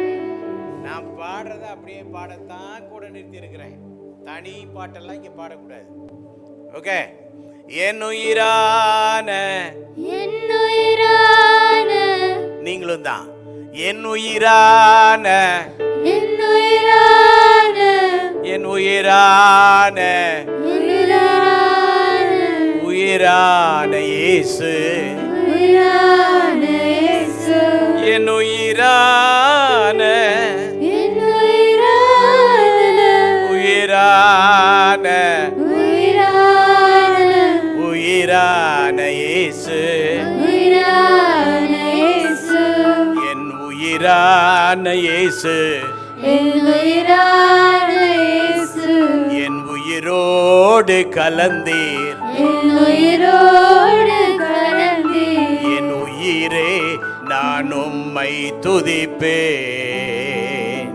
நான் பாடுறத அப்படியே பாடத்தான் கூட நிறுத்தி இருக்கிறேன். தனி பாட்டெல்லாம் இங்க பாடக்கூடாது. ஓகே. என் உயிரான நீங்களும் தான். என் உயிரான உயிரான இயேசு, என் உயிரான உயிரான இயேசு, என் உயிரான இயேசு, என் உயிரோடு கலந்தீர், என் உயிரே நான் உம்மை துதிப்பேன்,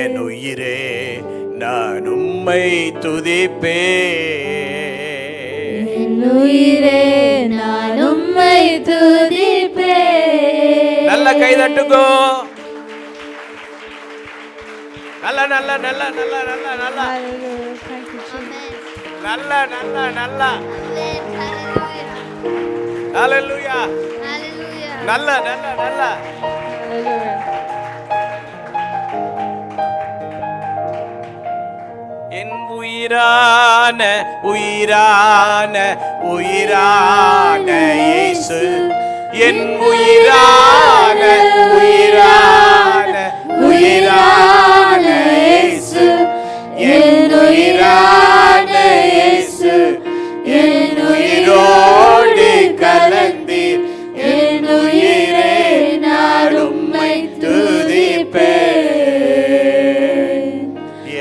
என் உயிரே நான் உம்மை துதிப்பேன். நல்ல கை தட்டுங்கோ. நல்ல நல்ல நல்ல நல்ல நல்ல நல்ல நல்ல நல்ல நல்ல ஹல்லேலூயா. நல்ல நல்ல நல்ல என் உயிரான உயிரான உயிரான இயேசு, என் உயிரான உயிரான உயிரான இயேசு, என் உயிரான இயேசு, என் உயிரோடு கலந்தீர், என் உயிரே நான் உம்மை துதிப்பேன்,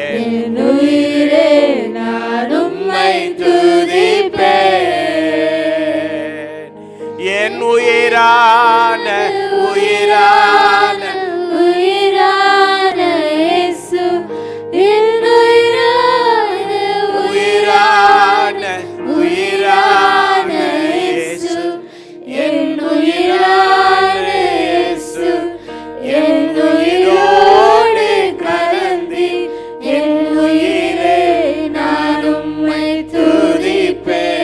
என் உயிரே நான் உம்மை துதிப்பேன், என் உயிரான உயிரான இயேசு, என் உயிரான உயிரான இயேசு, என் உயிரான இயேசு, என் உயிரோடு கலந்தீர், என் உயிரே நான் உம்மை துதிப்பேன்,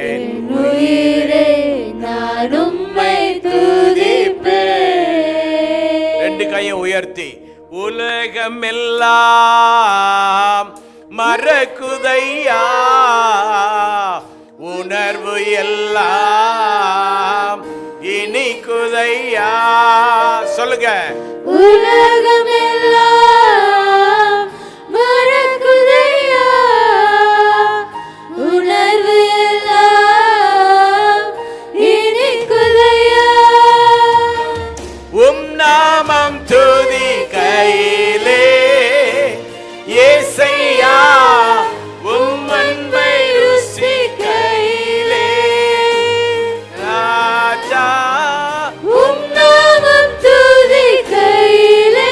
என் உயிரே நான் உம்மை துதிப்பேன். ரெண்டு கையை உயர்த்தி உலகமெல்லாம் மறக்குதையா, உணர்வு எல்லாம் இனிக்குதையா. சொல்லுங்க. உலகமெல்லாம் மறக்குதையா, உணர்வு எல்லாம் இனிக்குதையா. உம் நாமம் துதி கையிலே ஏசையா, உம் அன்பை ருசி கையிலே ராஜா, உம் நாமம் துதி கையிலே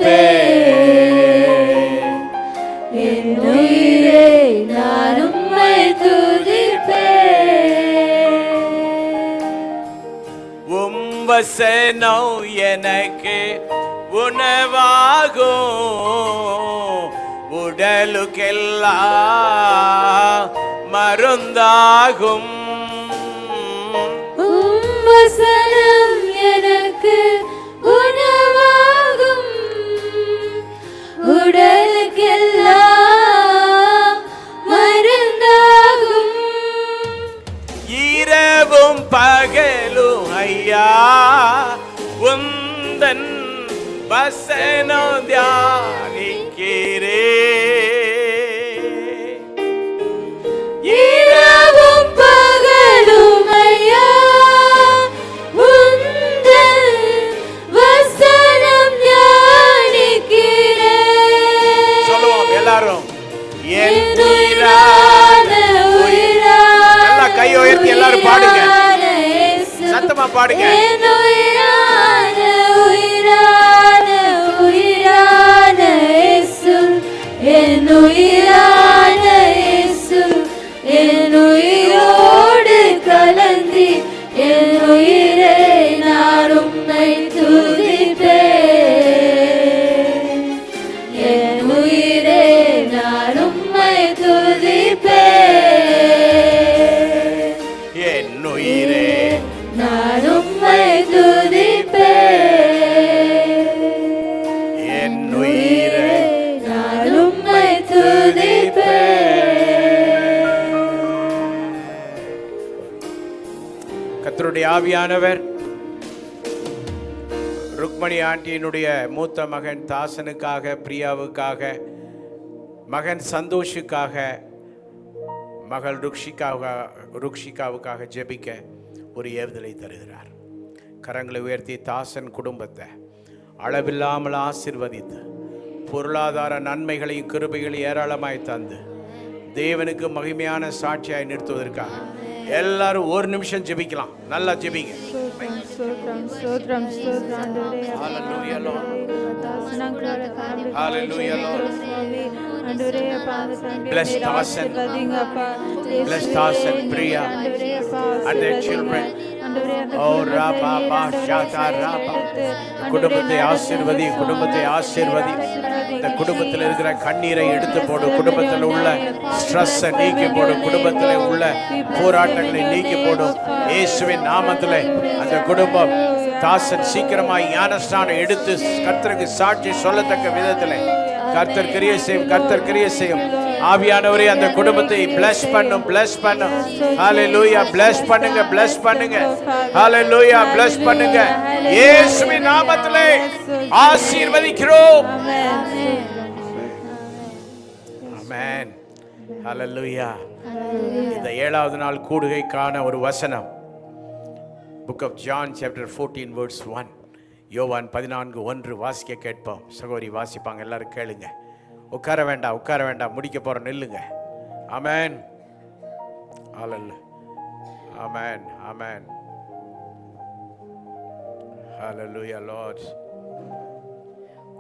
துதிப்பேன். என் உயிரே நான் உம்மை துதிப்பேன். வசனம் எனக்கு உணவாகும், உடலுக்கெல்லாம் மருந்தாகும். வசனம் எனக்கு உணவாகும், உடலுக்கெல்லாம் மருந்தாகும். இரவும் பகலும் ஐயா உந்தன் வசனம் தியானிக்கிறே. இரவும் பகலும் ஐயா உந்தன் வசனம் தியானிக்கிறேன். சொல்லுவோம் எல்லாரும். என் உயிரான உயிரான நல்லா கை உயர்த்தி எல்லாரும் பாடுங்க, சத்தமா பாடுங்க. என் உயிரான உயிரான உயிரான இயேசு, என் உயிரான இயேசு, என் உயிரோடு கலந்தி என் உயிரை நான் உம்மை துதிப்பேன். என் உயிரை நான் உம்மை துதிப்பேன். என் உயிரே நான் உம்மை துதிப்பேன். என் உயிரே நான் உம்மை துதிப்பேன். கர்த்தருடைய ஆவியானவர் ருக்மணி ஆண்டியினுடைய மூத்த மகன் தாசனுக்காக, பிரியாவுக்காக, மகன் சந்தோஷுக்காக, மகள் ருக்ஷிகாவுக்காக ஜெபிக்க ஒரு ஏவுதலை தருகிறார். கரங்களை உயர்த்தி தாசன் குடும்பத்தை அளவில்லாமல் ஆசீர்வதித்து பொருளாதார நன்மைகளையும் கிருபைகளையும் ஏராளமாய் தந்து தேவனுக்கு மகிமையான சாட்சியாய் நிறுத்துவதற்காக எல்லாரும் ஒரு நிமிஷம் ஜெபிக்கலாம். நல்லா ஜெபிங்க. Hallelujah, Lord. Hallelujah, Lord. Bless Dasan, bless Dasan, Priya and their children. Oh Rabba Shata Rabba. குடும்பத்தை ஆசீர்வதி, குடும்பத்தை ஆசீர்வதி. இந்த குடும்பத்தில் இருக்கிற கண்ணீரை எடுத்து போடு, குடும்பத்தில் உள்ள ஸ்ட்ரெஸ்ஸை நீக்கி போடு, குடும்பத்தில் உள்ள போராட்டங்களை நீக்கி போடும் இயேசுவின் நாமத்தில். அந்த குடும்பம் தாசன் சீக்கிரமாய் ஞானஸ்நானம் எடுத்து கர்த்தருக்கு சாட்சி சொல்லத்தக்க விதத்தில் கர்த்தர் கிரியை செய்யும், கர்த்தர் கிரியை செய்யும். ஆவியானவரே அந்த குடும்பத்தை bless பண்ணும், bless பண்ணும். ஹalleluya, bless பண்ணுங்க, bless பண்ணுங்க. ஹalleluya, bless பண்ணுங்க. இயேசுவின் நாமத்திலே ஆசீர்வதிக்கிறோம். ஆமென். ஹalleluya. இந்த 7வது நாள் கூடுகைக்கான ஒரு வசனம் Book of John chapter 14 verse 1. யோவான் 14:1 வாசிக்க கேட்போம். சகோதரி வாசிப்பாங்க, எல்லாரும் கேளுங்க. உட்கார வேண்டாம், உட்கார வேண்டாம், முடிக்க போற, நில்லுங்க. ஆமென். ஹalleluya. ஆமென், ஆமென். ஹalleluya Lord.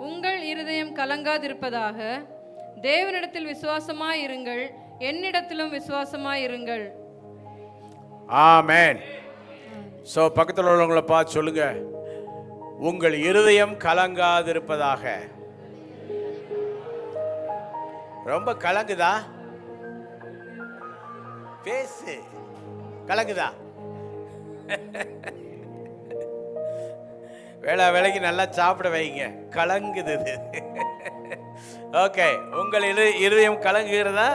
உங்கள் இருதயம் கலங்காதிருப்பதாக, தேவனிடத்தில் விசுவாசமாய் இருங்கள், என்னிடத்திலும் விசுவாசமாய் இருங்கள். ஆமென். சோ பக்கத்தில் உள்ளவங்களை பார்த்து சொல்லுங்க, உங்கள் இருதயம் கலங்காதிருப்பதாக. ரொம்ப கலங்குதா? பேசு. கலங்குதா? வேலைக்கு நல்லா சாப்பிட வைங்க. கலங்குது. ஓகே, உங்கள் இருதயம் கலங்குகிறதா?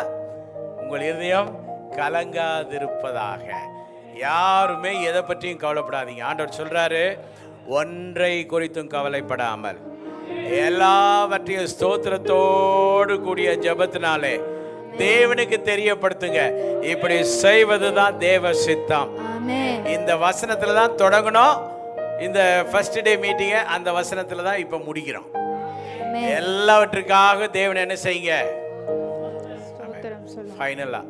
உங்கள் இருதயம் கலங்காதிருப்பதாக. யாருமே எதை பற்றியும் கவலைப்படாதீங்க. ஆண்டவர் சொல்றாரு, ஒன்றை குறித்தும் கவலைப்படாமல் எல்லாவற்றையும் ஸ்தோத்திரத்தோடு கூடிய ஜெபத்தினாலே தேவனுக்கு தெரியப்படுத்துங்க. இப்படி செய்வதுதான் தேவ சித்தம். இந்த வசனத்துல தான் தொடங்கணும். இந்த ஃபர்ஸ்ட் டே மீட்டிங்கை அந்த வசனத்துல தான் இப்ப முடிக்கிறோம். எல்லாவற்றுக்காக தேவன் என்ன செய்யுங்க? ஃபைனலா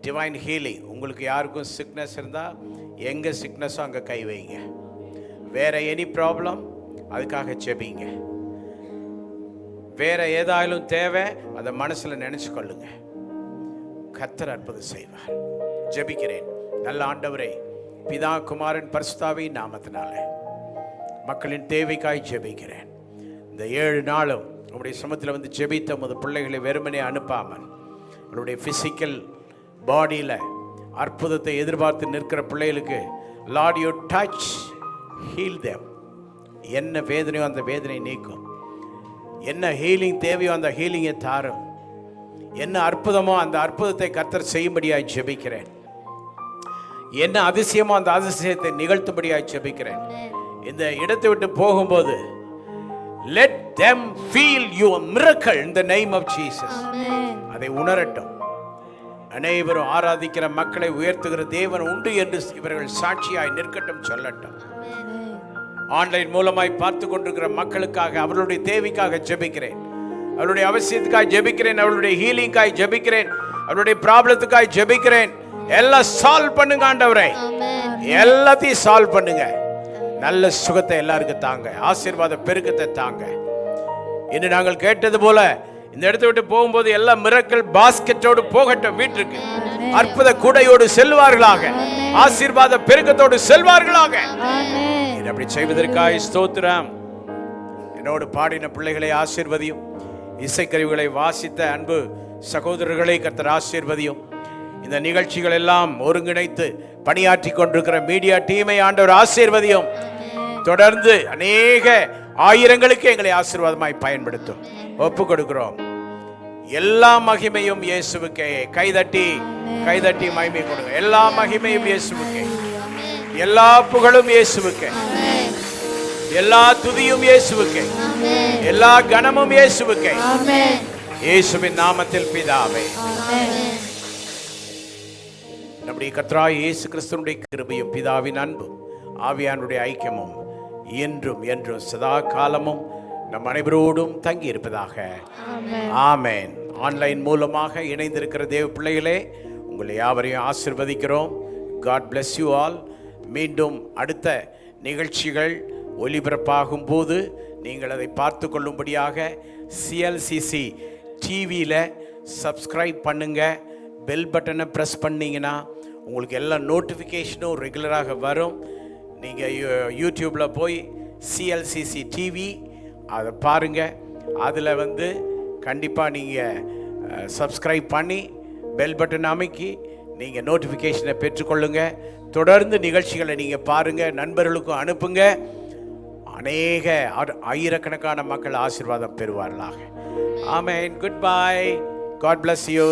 டிவைன் ஹீலிங். உங்களுக்கு யாருக்கும் சிக்னஸ் இருந்தால் எங்கே சிக்னஸோ அங்கே கை வைங்க. வேற எனி ப்ராப்ளம் அதுக்காக ஜெபிங்க. வேற ஏதாயிலும் தேவை அதை மனசில் நினைச்சு கொள்ளுங்க. கர்த்தர் அற்புதம் செய்வார். ஜெபிக்கிறேன். நல்ல ஆண்டவரே, பிதா குமாரன் பரிசுத்தாவின் நாமத்தினால மக்களின் தேவைக்காய் ஜெபிக்கிறேன். இந்த 7 நாளும் உங்களுடைய சமூகத்தில் வந்து ஜெபித்த உமது பிள்ளைகளை வெறுமனே அனுப்பாமல் அவருடைய ஃபிசிக்கல் பாடியில் அற்புதத்தை எதிர்பார்த்து நிற்கிற பிள்ளைகளுக்கு Lord you touch heal them. என்ன வேதனையோ அந்த வேதனை நீக்கும். என்ன ஹீலிங் தேவையோ அந்த ஹீலிங்கை தாரும். என்ன அற்புதமோ அந்த அற்புதத்தை கர்த்தர் செய்யும்படியாய் ஜெபிக்கிறேன். என்ன அதிசயமோ அந்த அதிசயத்தை நிகழ்த்தும்படியாய் ஜெபிக்கிறேன். இந்த இடத்தை விட்டு போகும்போது let them feel your miracle in the name of Jesus. அதை உணரட்டும். அனைவரும் ஆராதிக்கிற மக்களை உயர்த்துகிற தேவன் உண்டு என்று இவர்கள் சாட்சியாய் நிற்கட்டும், சொல்லட்டும். ஆன்லைன் மூலமாய் பார்த்து கொண்டிருக்கிற மக்களுக்காக அவர்களுடைய தேவைக்காக ஜெபிக்கிறேன். அவருடைய அவசியத்துக்காய் ஜெபிக்கிறேன். அவருடைய ஹீலிங்காய் ஜெபிக்கிறேன். அவருடைய ப்ராப்ளத்துக்காய் ஜெபிக்கிறேன். எல்லாம் சால்வ் பண்ணுங்க ஆண்டவரே. எல்லாத்தையும் சால்வ் பண்ணுங்க. நல்ல சுகத்தை எல்லாருக்கும் தாங்க. ஆசீர்வாத பெருக்கத்தை தாங்க. இன்று நாங்கள் கேட்டது போல இந்த இடத்தை விட்டு போகும்போது எல்லா மிரக்கல் பாஸ்கெட்டோடு போகட்டும். வீட்டுக்கு அற்புத கூடையோடு செல்வார்களாக. ஆசீர்வாத பெருக்கத்தோடு செல்வார்களாக. அப்படி செய்வதற்காக ஸ்தோத்திரம். என்னோடு பாடின பிள்ளைகளை ஆசீர்வதியும். இசைக்கருவிகளை வாசித்த அன்பு சகோதரர்களை கர்த்தர் ஆசீர்வதியும். இந்த நிகழ்ச்சிகள் எல்லாம் ஒருங்கிணைத்து பணியாற்றி கொண்டிருக்கிற மீடியா டீமை ஆண்டவர் ஆசீர்வதியும். தொடர்ந்து அநேக ஆயிரங்களுக்கு எங்களை ஆசீர்வாதமாய் பயன்படுத்தும். ஒப்பு கொடுக்கிறோம். எல்லா மகிமையும் இயேசுவுக்கே. கைதட்டி கைதட்டி மகிமை கொடுங்க. எல்லா மகிமையும் இயேசுவுக்கே. எல்லா புகழும் இயேசுவுக்கே. எல்லா துதியும் இயேசுவுக்கே. எல்லா கனமும் இயேசுவுக்கே. இயேசுவின் நாமத்தில் பிதாவே. நம்முடைய கர்த்தராகிய இயேசு கிறிஸ்துவினுடைய கிருபையும் பிதாவின் அன்பும் ஆவியானுடைய ஐக்கியமும் என்றும் என்றும் சதா காலமும் நம் அனைவரோடும் தங்கி இருப்பதாக. ஆமென். ஆன்லைன் மூலமாக இணைந்திருக்கிற தேவ பிள்ளைகளே, உங்களை யாவரையும் ஆசீர்வதிக்கிறோம். God bless you all. மீண்டும் அடுத்த நிகழ்ச்சிகள் ஒளிபரப்பாகும் போது நீங்கள் அதை பார்த்து கொள்ளும்படியாக CLCC டிவியில் சப்ஸ்கிரைப் பண்ணுங்க. பெல் பட்டனை ப்ரெஸ் பண்ணிங்கன்னா உங்களுக்கு எல்லா நோட்டிஃபிகேஷனும் ரெகுலராக வரும். நீங்கள் யூடியூப்பில் போய் CLCC டிவி அதை பாருங்கள். அதில் வந்து கண்டிப்பாக நீங்கள் சப்ஸ்கிரைப் பண்ணி பெல் பட்டன் அமைக்கி நீங்கள் நோட்டிஃபிகேஷனை பெற்றுக்கொள்ளுங்க. தொடர்ந்து நிகழ்ச்சிகளை நீங்கள் பாருங்கள், நண்பர்களுக்கும் அனுப்புங்க. அநேக ஆயிரக்கணக்கான மக்கள் ஆசீர்வாதம் பெறுவார்களாக. Amen. Goodbye. God bless you.